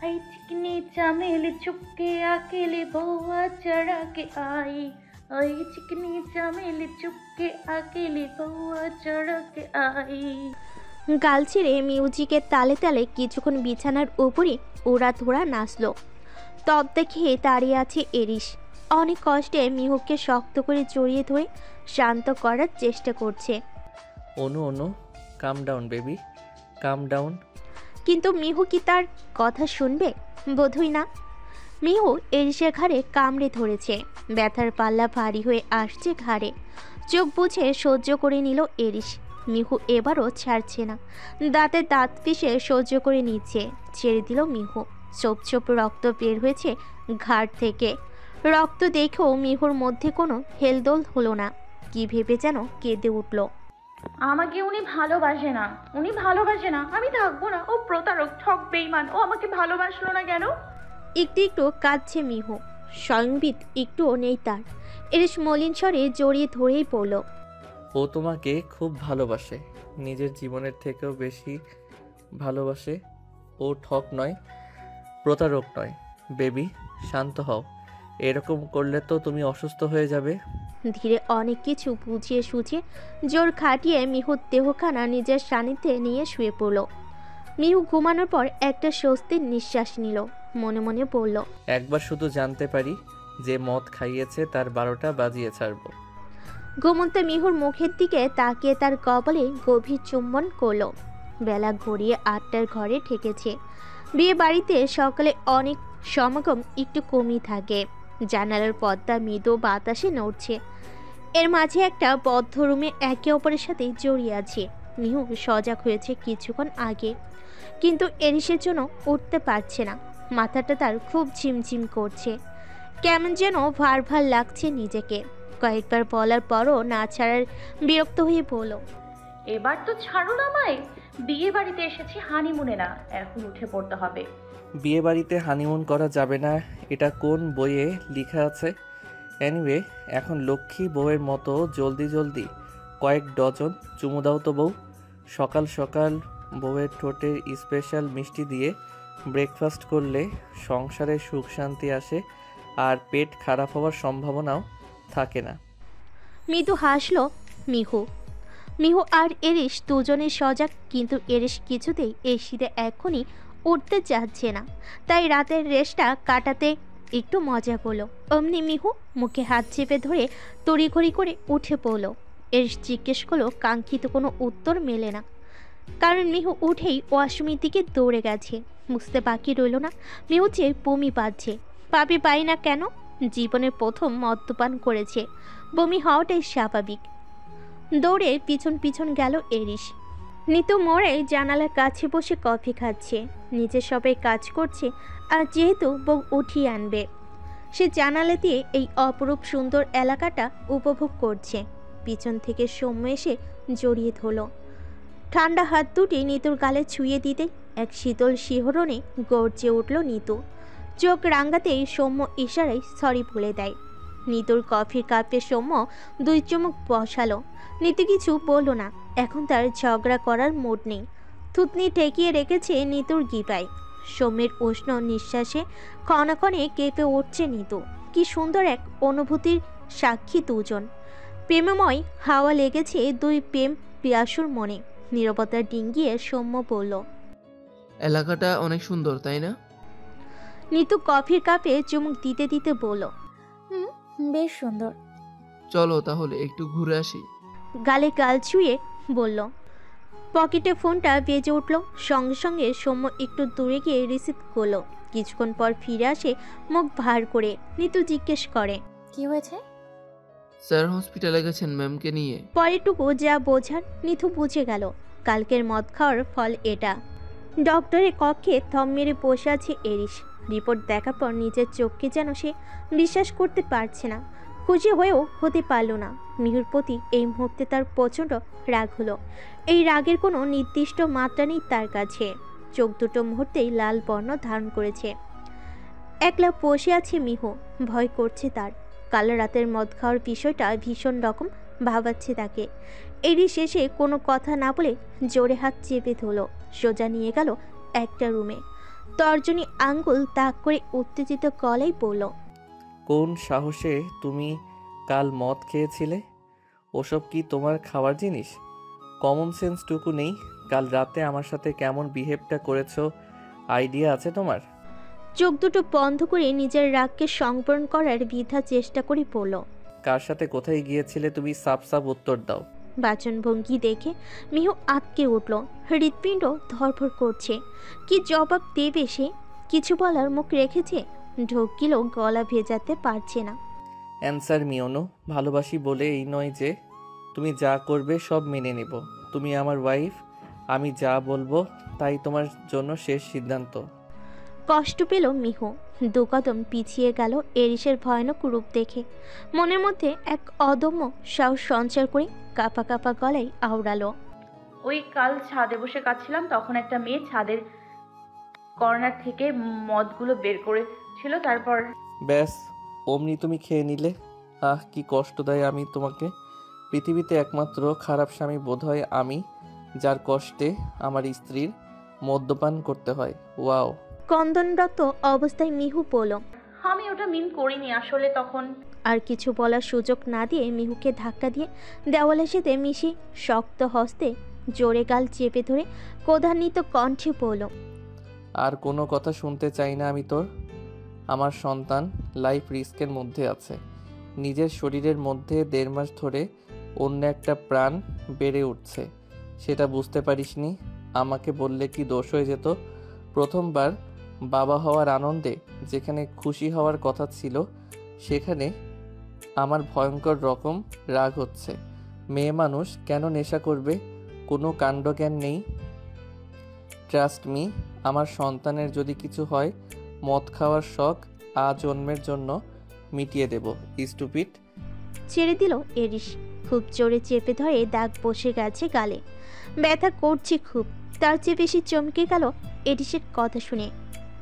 आई चिकनी चमेली चुपके अकेले बउआ चढ़ा के आई। आई चिकनी चमेली चुपके अकेले बउआ चढ़ा के आई। গাল ছেড়ে মিউজিকের তালে তালে কিছুক্ষণ বিছানার উপরে উড়াধুরা নাচল। তপ্তে খেয়ে দাঁড়িয়ে আছে এরিশ। অনেক কষ্টে মিহুকে শক্ত করে জড়িয়ে ধরে শান্ত করার চেষ্টা করছে। অনু, কাম ডাউন বেবি, কাম ডাউন। কিন্তু মিহু কি তার কথা শুনবে? বোধই না। মিহু এরিশের ঘাড়ে কামড়ে ধরেছে, ব্যথার পাল্লা ভারী হয়ে আসছে ঘাড়ে। চোখ বুঝে সহ্য করে নিল এরিশ। মিহু এবারও ছাড়ছে না, দাঁতে দাঁত পিষে সহ্য করে নিচ্ছে। ছেড়ে দিল মিহু। ছোপ ছোপ রক্ত বের হয়েছে ঘাড় থেকে। রক্ত দেখেও মিহুর মধ্যে কোনো হেলদোল হলো না। কি ভেবে যেন কেঁদে উঠল। আমাকে উনি ভালোবাসে না, উনি ভালোবাসে না, আমি থাকবো না। ও প্রতারক, ঠক, বেইমান। ও আমাকে ভালোবাসলো না কেন? একটু একটু কাঁদছে মিহু। স্বয়ংবিদ একটুও নেই তার। এরিশ মলিন স্বরে জড়িয়ে ধরেই পড়ল, ও তোমাকে খুব ভালোবাসে, নিজের জীবনের থেকেও বেশি ভালোবাসে। ও ঠক নয়, প্রতারক নয়। বেবি, শান্ত হও। এরকম করলে তো তুমি অসুস্থ হয়ে যাবে। ধীরে অনেক কিছু বুঝিয়ে সুঝিয়ে জোর খাটিয়ে মিহুর দেহখানা নিজের সান্নিধ্যে নিয়ে শুয়ে পড়ল। মিহু ঘুমানোর পর একটা স্বস্তির নিঃশ্বাস নিল। মনে মনে বলল, একবার শুধু জানতে পারি যে মদ খাইয়েছে তার 12টা বাজিয়ে ছাড়বো। ঘুমন্ত মিহুর মুখের দিকে তাকিয়ে তার কপালে গভীর চুম্বন করল। বেলা গড়িয়ে 8টার ঘরে ঠেকেছে। বিয়ে বাড়িতে সকালে অনেক সমাগম একটু কমই থাকে। জানালার পর্দা মৃদু বাতাসে নড়ছে। এর মাঝে একটা বদ্ধ রুমে একে অপরের সাথে জড়িয়ে আছে। মিহু সজাগ হয়েছে কিছুক্ষণ আগে, কিন্তু এরিশের জন্য উঠতে পারছে না। মাথাটা তার খুব ঝিমঝিম করছে। কেমন যেন ভার ভার লাগছে নিজেকে। কয়েকবার বলার পরও না ছাড়ার বিরক্ত হয়ে বলল, এবার তো ছাড়ো না আমায়। বিয়ে বাড়িতে এসেছি হানিমুনে না, এখন উঠে পড়তে হবে। বিয়ে বাড়িতে হানিমুন করা যাবে না, এটা কোন বইয়ে লেখা আছে? এনিওয়ে, এখন লক্ষ্মী বউয়ের মতো জলদি জলদি কয়েক ডজন চুমু দাও তো বউ। সকাল সকাল বউয়ের ঠোঁটে স্পেশাল মিষ্টি দিয়ে ব্রেকফাস্ট করলে সংসারে সুখ শান্তি আসে, আর পেট খারাপ হওয়ার সম্ভাবনাও থাকে না। মৃদু হাসল মিহু। মিহু আর এরিশ দুজনে সজাগ, কিন্তু এরিশ কিছুতেই এই শীতে এখনই উঠতে চাচ্ছে না। তাই রাতের রেস্টটা কাটাতে একটু মজা করলো। অমনি মিহু মুখে হাত চেপে ধরে তড়িঘড়ি করে উঠে পড়ল। এরিশ জিজ্ঞেস করলো, কাঙ্ক্ষিত কোনো উত্তর মেলে না, কারণ মিহু উঠেই ওয়াশরুমের দিকে দৌড়ে গেছে। বুঝতে বাকি রইল না মিহু যে বমি পাচ্ছে। পাবি পাই না কেন? জীবনের প্রথম মদ্যপান করেছে, বমি হওয়াটাই স্বাভাবিক। দৌড়ে পিছন পিছন গেল এরিশ। নিতু মোড়ে জানালার কাছে বসে কফি খাচ্ছে। নিচে সবাই কাজ করছে, আর যেহেতু বউ উঠিয়ে আনবে, সে জানালা দিয়ে এই অপরূপ সুন্দর এলাকাটা উপভোগ করছে। পিছন থেকে সৌম্য এসে জড়িয়ে ধরল। ঠান্ডা হাত দুটি নিতুর গালে ছুঁয়ে দিতে এক শীতল শিহরণে গর্জে উঠল নিতু। চোখ রাঙাতেই সৌম্য ইশারায় সরি বলে দেয়। নিতুর কফির কাপে সৌম্য 2 চুমুক বসালো। নিতু কিছু বলল না, এখন তার ঝগড়া করার মুড নেই। থুতনি ঠেকিয়ে রেখেছে নিতুর গিপায়। সৌম্যের উষ্ণ নিঃশ্বাসে ক্ষণে ক্ষণে কেঁপে উঠছে নিতু। কি সুন্দর এক অনুভূতির সাক্ষী দুজন। প্রেমময় হাওয়া লেগেছে দুই প্রেম পিয়াসুর মনে। নীরবতা ডিঙ্গিয়ে সৌম্য বলল, এলাকাটা অনেক সুন্দর, তাই না? নিতু কফির কাপে চুমুক দিতে দিতে বলল, বেশ সুন্দর। চলো তাহলে একটু ঘুরে আসি। গালে গাল ছুঁয়ে বলল। পকেটে ফোনটা বেজে উঠল। সঙ্গে সঙ্গে সৌম্য একটু দূরে গিয়ে রিসিভ করলো। কিছুক্ষণ পর ফিরে আসে মুখ ভার করে। নিতু জিজ্ঞেস করে, কি হয়েছে? স্যার হসপিটালে গেছেন ম্যামকে নিয়ে। পরেটুকু যা বোঝার নিতু বুঝে গেল। কালকের মদ খাওয়ার ফল এটা। ডক্টরের কক্ষে থম মেরে বসে আছে এরিস। রিপোর্ট দেখার পর নিজের চোখকে যেন সে বিশ্বাস করতে পারছে না। খুশি হয়েও হতে পারল না। মিহুর প্রতি এই মুহূর্তে তার প্রচণ্ড রাগ হলো। এই রাগের কোনো নির্দিষ্ট মাত্রা নেই তার কাছে। চোখ দুটো মুহূর্তেই লাল বর্ণ ধারণ করেছে। একলা বসে আছে মিহু। ভয় করছে তার। কাল রাতের মদ খাওয়ার বিষয়টা ভীষণ রকম ভাবাচ্ছে তাকে। এরই শেষে কোনো কথা না বলে জোরে হাত চেপে ধরল। সোজা নিয়ে গেল একটা রুমে। তর্জনী আঙ্গুল তাক করে উত্তেজিত গলায় বলল, কোন সাহসে তুমি কাল মদ খেয়েছিলে? ওসব কি তোমার খাওয়ার জিনিস? কমন সেন্সটুকু নেই? কাল রাতে আমার সাথে কেমন বিহেভটা করেছো আইডিয়া আছে তোমার? চোখ দুটো বন্ধ করে নিজের রাগকে সংবরণ করার বৃথা চেষ্টা করে পড়ল, কার সাথে কোথায় গিয়েছিলে তুমি? সাপ সাপ উত্তর দাও। বাচনভঙ্গি দেখে মিহু আটকে উঠল। হৃৎপিণ্ড ধরফর করছে। কি জবাব দেবে সে? কিছু বলার মুখ রেখেছে, ঢোক গেলেও গলা ভেজাতে পারছে না। অ্যান্সার মিওনো, ভালোবাসি বলে এই নয় যে তুমি যা করবে সব মেনে নেব। তুমি আমার ওয়াইফ, আমি যা বলবো তাই তোমার জন্য শেষ সিদ্ধান্ত। কষ্ট পেল মিহু। দু কদম পিছিয়ে গেল এরিসের ভয়ানক রূপ দেখে। মনের মধ্যে এক অদম্য সাহস সঞ্চার করে কাঁপা কাঁপা গলায় আওড়ালো, ওই কাল ছাদে বসে কাঁদছিলাম, তখন একটা মেয়ে ছাদের কর্নার থেকে মদগুলো বের করেছিল। তারপর ব্যাস অমনি তুমি খেয়ে নিলে। আহ কি কষ্ট দেয় আমি তোমাকে। পৃথিবীতে একমাত্র খারাপ স্বামী বোধহয় আমি, যার কষ্টে আমার স্ত্রীর মদ্যপান করতে হয়। ওয়াও। কন্দনরত অবস্থায় মিহু বলল, আমি ওটা মিন করিনি আসলে। তখন আর কিছু বলার সুযোগ না দিয়ে মিহুকে ধাক্কা দিয়ে দেওয়ালের সাথে মিশি শক্ত হস্তে জোরে গাল চেপে ধরে ক্রোধান্বিত কণ্ঠে বলল, আর কোনো কথা শুনতে চাই না আমি তোর। আমার সন্তান লাইফ রিস্কের মধ্যে আছে। নিজের শরীরের মধ্যে 1.5 মাস ধরে অন্য একটা প্রাণ বেড়ে উঠছে, সেটা বুঝতে পারিসনি? আমাকে বললে কি দোষ হয়ে যেত? প্রথমবার বাবা হওয়ার আনন্দে যেখানে খুশি হওয়ার কথা ছিল, সেখানে আমার ভয়ঙ্কর রকম রাগ হচ্ছে। মেয়ে মানুষ কেন নেশা করবে? কোনো কাণ্ডজ্ঞান নেই। ট্রাস্ট মি, আমার সন্তানের যদি কিছু হয়, মদ খাওয়ার শখ আজন্মের জন্য মিটিয়ে দেব। স্টুপিড। ছেড়ে দিল এরিস। খুব জোরে চেপে ধরে দাগ বসে গেছে গালে। ব্যথা করছে খুব। তার চেয়ে বেশি চমকে গেল এরিসের কথা শুনে।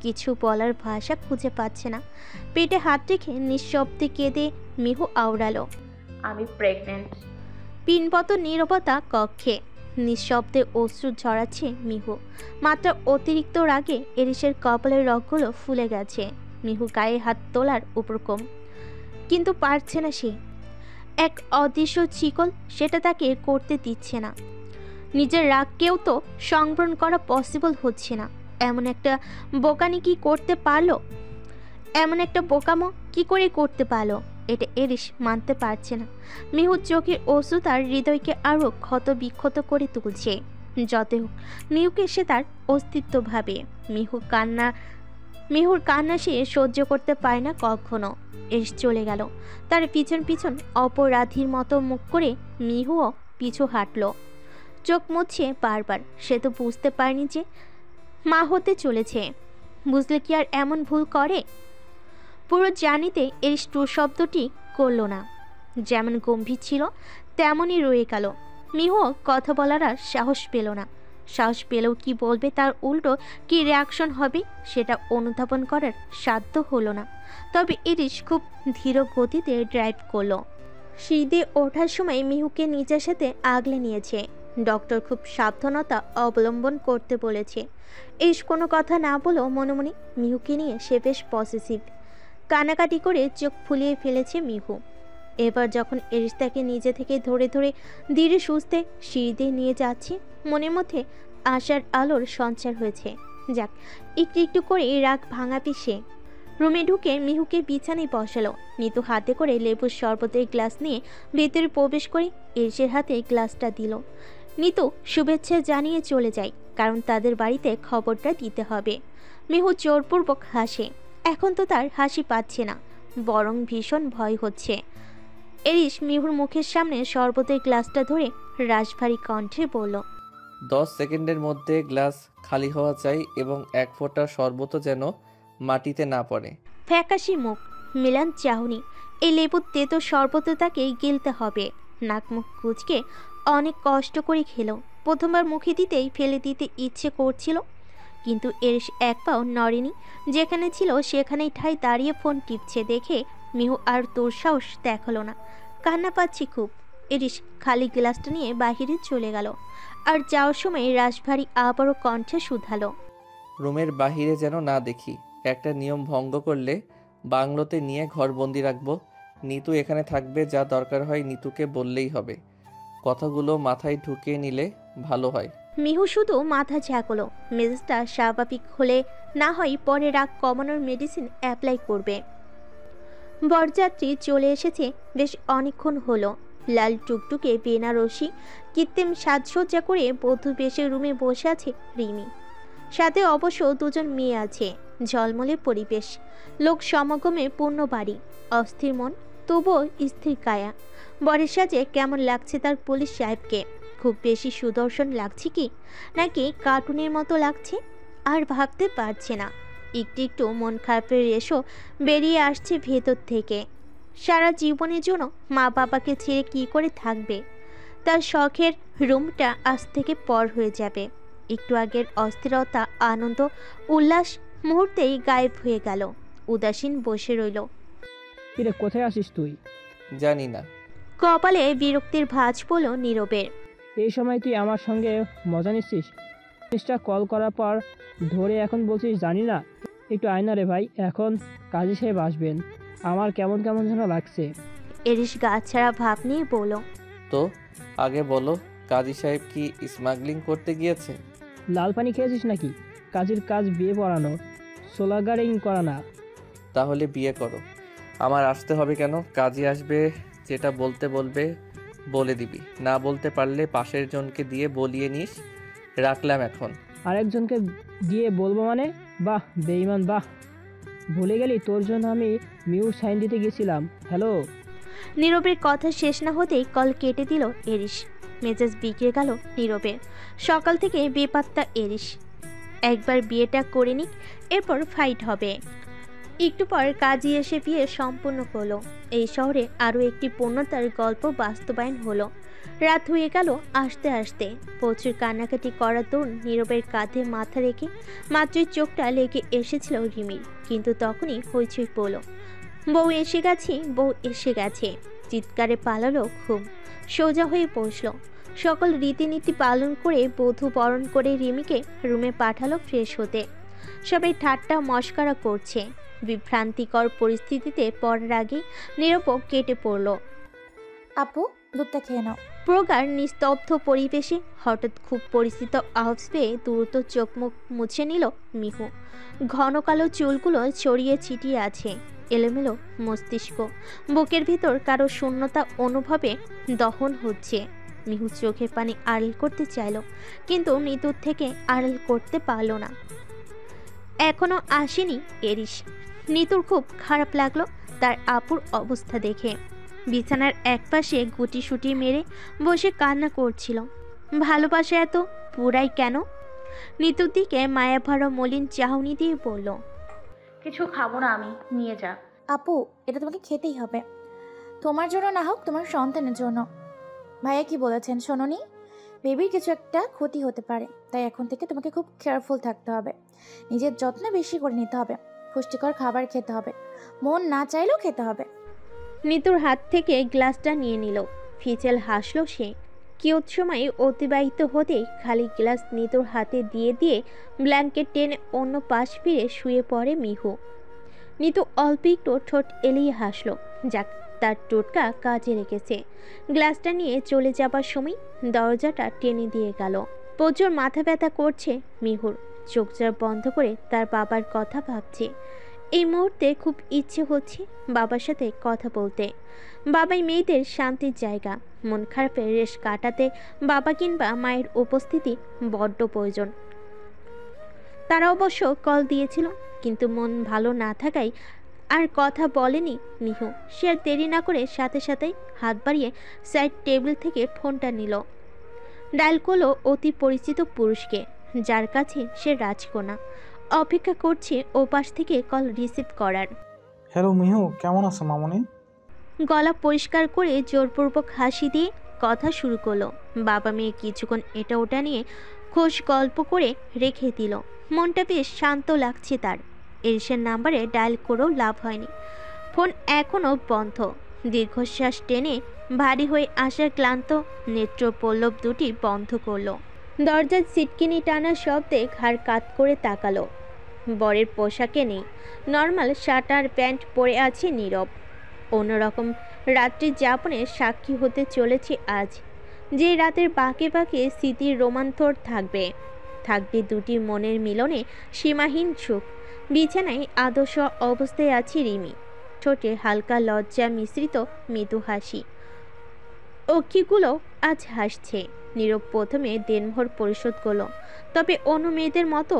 কিছু বলার ভাষা খুঁজে পাচ্ছে না। পেটে হাত রেখে নিঃশব্দে কেঁদে মিহু আওড়ালো, আমি প্রেগনেন্ট। পিনপত নীরবতা কক্ষে। নিঃশব্দে অশ্রু ঝরাচ্ছে মিহু। মাত্রা অতিরিক্ত রাগে এরিসের কপালের রগগুলো ফুলে গেছে। মিহু গায়ে হাত তোলার উপক্রম, কিন্তু পারছে না সে। এক অদৃশ্য চিকল সেটা তাকে করতে দিচ্ছে না। নিজের রাগকেও তো সংবরণ করা পসিবল হচ্ছে না। এমন একটা বোকানি কি করতে পারলো? এমন একটা বোকামো কি করে করতে পারলো? এটা এরিস মানতে পারছে না। মিহুর চোখের অশ্রু তার হৃদয়কে আরও ক্ষত বিক্ষত করে তুলছে। যতই হোক মিহুকে সে তার অস্তিত্ব ভাবে। মিহুর কান্না সে সহ্য করতে পারে না কখনো। এরিস চলে গেল। তার পিছন পিছন অপরাধীর মতো মুখ করে মিহুও পিছু হাঁটল। চোখ মুছছে বারবার। সে তো বুঝতে পারেনি যে মা হতে চলেছে। বুঝলে কি আর এমন ভুল করে? পুরো জানিতে এরিস টু শব্দটি করল না। যেমন গম্ভীর ছিল তেমনই রয়ে গেল। মিহুও কথা বলার আর সাহস পেল না। সাহস পেলেও কি বলবে, তার উল্টো কি রিয়াকশন হবে সেটা অনুধাবন করার সাধ্য হলো না। তবে এরিস খুব ধীর গতিতে ড্রাইভ করলো। সিঁড়ি ওঠার সময় মিহুকে নিজের সাথে আগলে নিয়েছে। ডক্টর খুব সাবধানতা অবলম্বন করতে বলেছে। এস কোনো কথা না বলেও মনে মনে মিহুকে নিয়ে সে বেশ পসেসিভ। কানাকাটি করে চোখ ফুলিয়ে ফেলেছে মিহু। এবার যখন এরিস তাকে নিজে থেকে ধরে ধরে ধীরে সুস্থে সিঁড়িতে নিয়ে যাচ্ছে, মনের মধ্যে আশার আলোর সঞ্চার হয়েছে। যাক, একটু একটু করে রাগ ভাঙাবি সে। রুমে ঢুকে মিহুকে বিছানায় বসালো। নিতু হাতে করে লেবুর শরবতের গ্লাস নিয়ে ভেতরে প্রবেশ করে এরিসের হাতে গ্লাসটা দিল। নিতু শুভেচ্ছা জানিয়ে চলে যায়, কারণ তাদের বাড়িতে খবরটা দিতে হবে। মিহু জোরপূর্বক হাসে। এখন তো তার হাসি পাচ্ছে না, বরং ভীষণ ভয় হচ্ছে। এরিস মিহুর মুখের সামনে শরবতের গ্লাসটা ধরে রাশভারী কণ্ঠে বলল, 10 সেকেন্ডের মধ্যে গ্লাস খালি হওয়া চাই এবং 1 ফোঁটা শরবতও যেন মাটিতে না পড়ে। ফ্যাকাশি মুখ, মিলান চাহনি। এই লেবুর তেতো শরবত তাকে গিলতে হবে। নাক মুখ কুচকে অনেক কষ্ট করে খেলো। প্রথমবার মুখে দিতেই ফেলে দিতে ইচ্ছে করছিল, কিন্তু এরিস এক পাও নড়েনি। যেখানে ছিল সেখানেই ঠাই দাঁড়িয়ে ফোন টিপছে দেখে মিহু আর দুঃসাহস দেখালো না। কান্না পাচ্ছি খুব। এরিস খালি গ্লাসটা নিয়ে বাহিরে চলে গেল। আর যাওয়ার সময় রাশভারী আবারও কণ্ঠে শুধালো, রুমের বাহিরে যেন না দেখি। একটা নিয়ম ভঙ্গ করলে বাংলোতে নিয়ে ঘরবন্দি রাখবো। নিতু এখানে থাকবে, যা দরকার হয় নিতুকে বললেই হবে। কথাগুলো মাথায় ঢুকিয়ে নিলে ভালো হয়। মিহু শুধু মাথা ঝাঁকলো। মেজাজটা স্বাভাবিক হলে না হয় পরে রাগ কমানোর মেডিসিন অ্যাপ্লাই করবে। বরযাত্রী চলে এসেছে বেশ অনেকক্ষণ হলো। লাল টুকটুকে বেনারসি কৃত্রিম সাজসজ্জা করে বধূ বেশে রুমে বসে আছে রিমি। সাথে অবশ্য দুজন মেয়ে আছে। ঝলমলে পরিবেশ, লোক সমাগমে পূর্ণ বাড়ি। অস্থির মন, তবুও স্থির কায়া। বরের সাজে কেমন লাগছে তার পুলিশ সাহেবকে? খুব বেশি সুদর্শন লাগছে কি, নাকি কার্টুনের মতো লাগছে? আর ভাবতে পারছে না। একটু একটু মন খারাপের রেশও বেরিয়ে আসছে ভেতর থেকে। সারা জীবনের জন্য মা বাবাকে ছেড়ে কি করে থাকবে? তার শখের রুমটা আজ থেকে পর হয়ে যাবে। একটু আগের অস্থিরতা, আনন্দ, উল্লাস মুহূর্তেই গায়েব হয়ে গেল। উদাসীন বসে রইল। কিরে, কোথায় আসিস তুই? জানি না। কপালে বিরক্তির ভাঁজ পড়ল নীরবের। এই সময় তুই আমার সঙ্গে মজা নিচ্ছিস? জিনিসটা কল করার পর ধরে এখন বলছিস জানি না। একটু আয় না রে ভাই, এখন কাজী সাহেব আসবেন। আমার কেমন কেমন যেন লাগছে। এরিস গা ছাড়া ভাব নিয়ে বলল, তো আগে বলো, কাজী সাহেব কি স্মাগলিং করতে গিয়েছে? লাল পানি খেয়েছিস নাকি? কাজীর কাজ বিয়ে পড়ানো, সোলাগারিং করা না। তাহলে বিয়ে করো। আমার আসতে হবে কেন? কাজী আসবে, যেটা বলতে বলবে বলে দিবি। না বলতে পারলে পাশের জনকে দিয়ে বলিয়ে নিস। রাখলাম এখন। আরেকজনকে দিয়ে বলবো মানে? বাহ বেঈমান, বাহ। ভুলে গেলি তোর জন্য আমি মিউ সাইন দিতে গেছিলাম। হ্যালো। নীরবের কথা শেষ না হতেই কল কেটে দিল এরিস। মেজাজ বিগড়ে গেল নীরবের। সকাল থেকে বেপাত্তা এরিস। একবার বিয়েটা করে নিক, এরপর ফাইট হবে। একটু পর কাজী এসে বিয়ে সম্পূর্ণ হলো। এই শহরে আরও একটি পূর্ণতার গল্প বাস্তবায়ন হলো। রাত হয়ে গেল আসতে আসতে। প্রচুর কান্নাকাটি করা দৌড় নীরবের কাঁধে মাথা রেখে মাত্রই চোখটা লেগে এসেছিল রিমির। কিন্তু তখনই হইচই পড়ল। বউ এসে গেছে, বউ এসে গেছে। চিৎকারে পালালো ঘুম। সোজা হয়ে বসল। সকল রীতিনীতি পালন করে বধূ বরণ করে রিমিকে রুমে পাঠালো ফ্রেশ হতে। সবাই ঠাট্টা মশকরা করছে। বিভ্রান্তিকর পরিস্থিতিতে পড়ার আগে নীরবও কেটে পড়ল। আপু, দুধটা খেয়ে নাও। প্রগাঢ় নিস্তব্ধ পরিবেশে হঠাৎ খুব পরিচিত আওয়াজ পেয়ে দ্রুত চোখ মুখ মুছে নিল মিহু। ঘন কালো চুলগুলো ছড়িয়ে ছিটিয়ে আছে। এলোমেলো মস্তিষ্ক, বুকের ভিতর কারো শূন্যতা অনুভবে দহন হচ্ছে। মিহু চোখের পানি আড়াল করতে চাইল, কিন্তু নিতুর থেকে আড়াল করতে পারল না। এখনো আসেনি এরিস। নিতুর খুব খারাপ লাগলো তার আপুর অবস্থা দেখে। বিছানার একপাশে গুটিসুটি মেরে বসে কান্না করছিল। ভালোবাসা এত পুরাই কেন? নিতুর দিকে মায়াভরা মলিন চাহনি দিয়ে বলল, কিছু খাবো না আমি, নিয়ে যা। আপু, এটা তোমাকে খেতেই হবে। তোমার জন্য না হোক, তোমার সন্তানের জন্য। ভাইয়া কি বলেছেন শোনোনি? বেবির কিছু একটা ক্ষতি হতে পারে, তাই এখন থেকে তোমাকে খুব কেয়ারফুল থাকতে হবে। নিজের যত্ন বেশি করে নিতে হবে। পুষ্টিকর খাবার খেতে হবে, মন না চাইলেও খেতে হবে। নিতুর হাত থেকে গ্লাসটা নিয়ে নিল। ফিচেল হাসলো সে। কিউট সময় অতিবাহিত হতেই খালি গ্লাস নিতুর হাতে দিয়ে দিয়ে ব্ল্যাঙ্কেট টেনে অন্য পাশ ফিরে শুয়ে পড়ে মিহু। নিতু অল্প একটু ঠোঁট এলিয়ে হাসলো। যাক, তার টোটকা কাজে লেগেছে। গ্লাসটা নিয়ে চলে যাবার সময় দরজাটা টেনে দিয়ে গেল। প্রচুর মাথা ব্যথা করছে মিহুর। চোখ বন্ধ করে তার বাবার কথা ভাবছে। এই মুহূর্তে খুব ইচ্ছে হচ্ছে বাবার সাথে কথা বলতে। বাবাই মেয়েদের শান্তির জায়গা। মন খারাপের রেশ কাটাতে বাবা কিংবা মায়ের উপস্থিতি বড্ড প্রয়োজন। তারা অবশ্য কল দিয়েছিল, কিন্তু মন ভালো না থাকায় আর কথা বলেনি মিহু। সে আর দেরি না করে সাথে সাথেই হাত বাড়িয়ে সাইড টেবিল থেকে ফোনটা নিল। ডায়াল করলো অতি পরিচিত পুরুষকে, যার কাছে সে রাজকন্যা। অপেক্ষা করছে ওপাশ থেকে কল রিসিভ করার। হ্যালো মিহু, কেমন আছো মামনি? গলা পরিষ্কার করে জোরপূর্বক হাসি দিয়ে কথা শুরু করলো। বাবা মেয়ে কিছুক্ষণ এটা ওটা নিয়ে খোশ গল্প করে রেখে দিল। মনটা বেশ শান্ত লাগছে তার। এরিসের নাম্বারে ডায়াল করেও লাভ হয়নি। ফোন এখনও বন্ধ। দীর্ঘশ্বাস টেনে ভারী হয়ে আসার ক্লান্ত নেত্র পল্লব দুটি বন্ধ করলো। দরজার সিটকিনি টানা শব্দে ঘাড় কাত করে তাকালো। বরের পোশাকে নেই, নর্মাল শার্ট আর প্যান্ট পরে আছে নীরব। অন্যরকম রাত্রি যাপনের সাক্ষী হতে চলেছে আজ। যে রাতের বাঁকে বাঁকে স্মৃতির রোমান্তর থাকবে দুটি মনের মিলনে সীমাহীন সুখ। বিছানায় আদর্শ অবস্থায় আছে রিমি। ঠোঁটে হালকা লজ্জা মিশ্রিত মৃদু হাসি। অক্ষিগুলো আজ হাসছে। নীরব প্রথমে দেনভর পরিশোধ করলো। তবে অন্য মেয়েদের মতো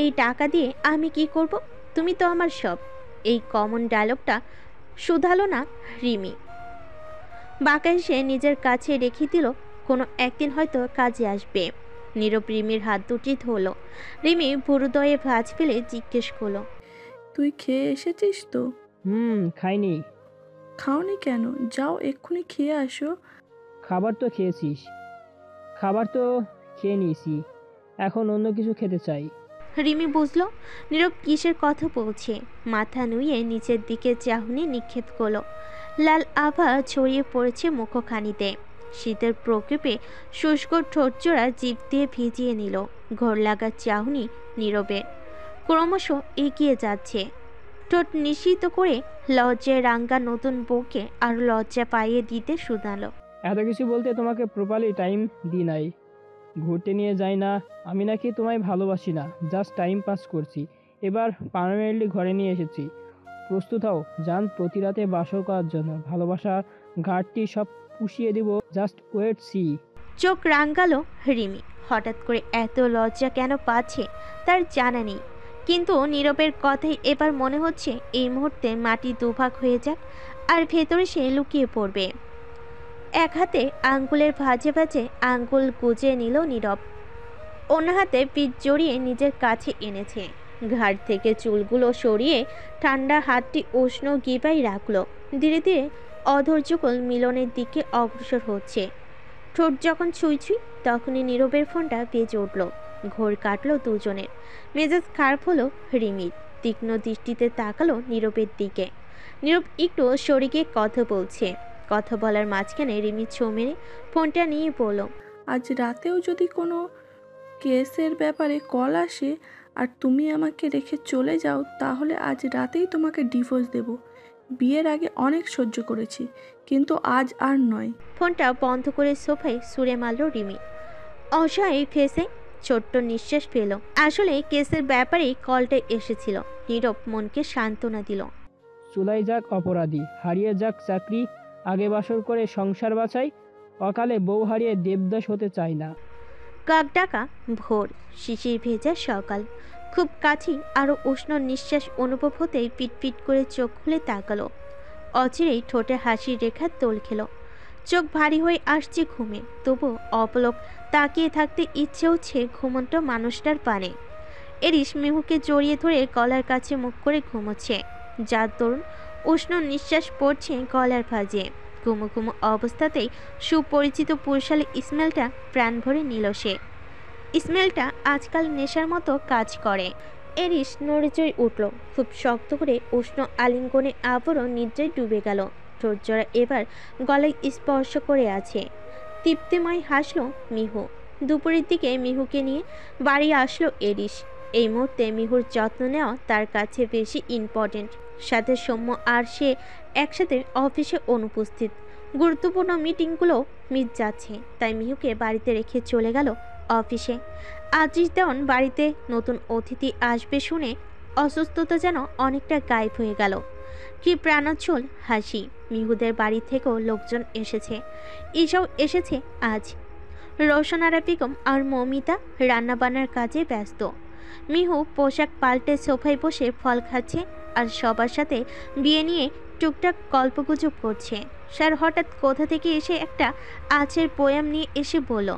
এই টাকা দিয়ে আমি কি করব? তুমি তো আমার সব। এই কমন ডায়লগটা শুধালো না রিমি। বাঁকা এসে নিজের কাছে রেখে দিল, কোনো একদিন হয়তো কাজে আসবে। নীরব রিমির হাত দুটি ধরল। রিমি ভুরুদয়ে ভাঁজ ফেলে জিজ্ঞেস করলো, তুই খেয়ে এসেছিস তো? খাইনি। খাওনি কেন? যাও এক্ষুনি খেয়ে আসো। খাবার তো খেয়েছিস। খাবার তো খেয়ে নিয়েছি, এখন অন্য কিছু খেতে চাই। রিমি বুঝলো নীরব কিসের কথা বলছে। মাথা নুয়ে নিচের দিকে চাহনি নিক্ষেপ করলো। লাল আভা ছড়িয়ে পড়েছে মুখখানিতে। শীতের প্রকোপে শুষ্ক ঠোঁটজোড়া জিভ দিয়ে ভিজিয়ে নিল। ঘোর লাগা চাহনি নীরবের ক্রমশ এগিয়ে যাচ্ছে। ঠোঁট নিশ্চিত করে লজ্জায় রাঙ্গা নতুন বউকে আরো লজ্জা পাইয়ে দিতে শুধালো, এত কিছু বলতে তোমাকে প্রপারলি টাইম দিই নাই। ঘুরতে নিয়ে যাই না, আমি নাকি তোমায় ভালোবাসি না, জাস্ট টাইম পাস করছি। এবার পার্মানেন্টলি ঘরে নিয়ে এসেছি। প্রস্তুত হও জান প্রতি রাতে বাসর করার জন্য। ভালোবাসার ঘাটতি সব পুষিয়ে দিব, জাস্ট ওয়েট সি। চোখ রাঙ্গালো রিমি। হঠাৎ করে এত লজ্জা কেন পাচ্ছে তার জানা নেই, কিন্তু নীরবের কথাই এবার মনে হচ্ছে এই মুহূর্তে মাটি দুভাগ হয়ে যাক আর ভেতরে সে লুকিয়ে পড়বে। এক হাতে আঙ্গুলের ভাঁজে ভাঁজে আঙ্গুল গুজে নিল নীরব। অন্য হাতে পিঠ জড়িয়ে নিজের কাছে এনেছে। ঘাড় থেকে চুলগুলো সরিয়ে ঠান্ডা হাতটি উষ্ণ গিবাই রাখলো। ধীরে ধীরে অধৈর্যকল মিলনের দিকে অগ্রসর হচ্ছে। ঠোঁট যখন ছুঁই ছুঁই তখনই নীরবের ফোনটা বেজে উঠল। ঘোর কাটলো দুজনের। মেজাজ খারাপ হলো রিমির। তীক্ষ্ণ দৃষ্টিতে তাকালো নীরবের দিকে। নীরব একটু সরিয়ে কথা বলছে। কথা বলার মাঝখানে রিমি ছো মেরে ফোনটা নিয়ে বলল, আজ রাতেও যদি কোনো কেসের ব্যাপারে কল আসে আর তুমি আমাকে রেখে চলে যাও, তাহলে আজ রাতেই তোমাকে ডিভোর্স দেব। বিয়ের আগে অনেক সহ্য করেছি, কিন্তু আজ আর নয়। ফোনটা বন্ধ করে সোফায় ছুঁড়ে মারল রিমি। অসহায় ফেসে ছোট্ট নিঃশ্বাস পেল। আসলে কেসের ব্যাপারেই কলটা এসেছিল। নীরব মনকে সান্ত্বনা দিল। চুলাই যাক অপরাধী, হারিয়ে যাক চাকরি, আগে বাসর করে সংসার বাঁচাই, অকালে বউ হারিয়ে দেবদাস হতে চাই না। কাক ডাকা ভোর, শিশির ভেজা সকাল। খুব কাছেই আরো উষ্ণ নিঃশ্বাস অনুভব হতেই পিটপিট করে চোখ খুলে তাকালো। অচিরেই ঠোঁটে হাসির রেখা তোল খেল। চোখ ভারী হয়ে আসছে ঘুমে, তবু অপলক তাকিয়ে থাকতে ইচ্ছে হচ্ছে ঘুমন্ত মানুষটার পানে। এরিস মিহুকে জড়িয়ে ধরে গলার কাছে মুখ করে ঘুমোচ্ছে, যার দরুন উষ্ণ নিঃশ্বাস পড়ছে গলার ভাঁজে। ঘুমো ঘুমো অবস্থাতেই সুপরিচিত পুরুষালী স্মেলটা প্রাণ ভরে নিল সে। স্মেলটা আজকাল নেশার মতো কাজ করে। এরিস নড়েচড়ে উঠল। খুব শক্ত করে উষ্ণ আলিঙ্গনে আবারও নিদ্রায় ডুবে গেল। ঠোঁটজোড়া এবার গলায় স্পর্শ করে আছে। তৃপ্তিময় হাসলো মিহু। দুপুরের দিকে মিহুকে নিয়ে বাড়ি আসলো এরিস। এই মুহূর্তে মিহুর যত্ন নেওয়া তার কাছে বেশি ইম্পর্টেন্ট। সাথে সৌম্য আর সে একসাথে অফিসে অনুপস্থিত। গুরুত্বপূর্ণ মিটিংগুলো মিস যাচ্ছে, তাই মিহুকে বাড়িতে রেখে চলে গেল অফিসে। আজিজ দেওয়ান বাড়িতে নতুন অতিথি আসবে শুনে অসুস্থতা যেন অনেকটা গায়েব হয়ে গেল। কি প্রাণোচ্ছল হাসি। মিহুদের বাড়ি থেকেও লোকজন এসেছে। ঈশাও এসেছে আজ। রোশনারা বেগম আর মৌমিতা রান্নাবান্নার কাজে ব্যস্ত। মিহু পোশাক পাল্টে সোফায় বসে ফল খাচ্ছে আর সবার সাথে বিয়ে নিয়ে টুকটাক গল্পগুজব করছে। স্যার হঠাৎ কোথা থেকে এসে একটা আছের পোয়াম নিয়ে এসে বলল,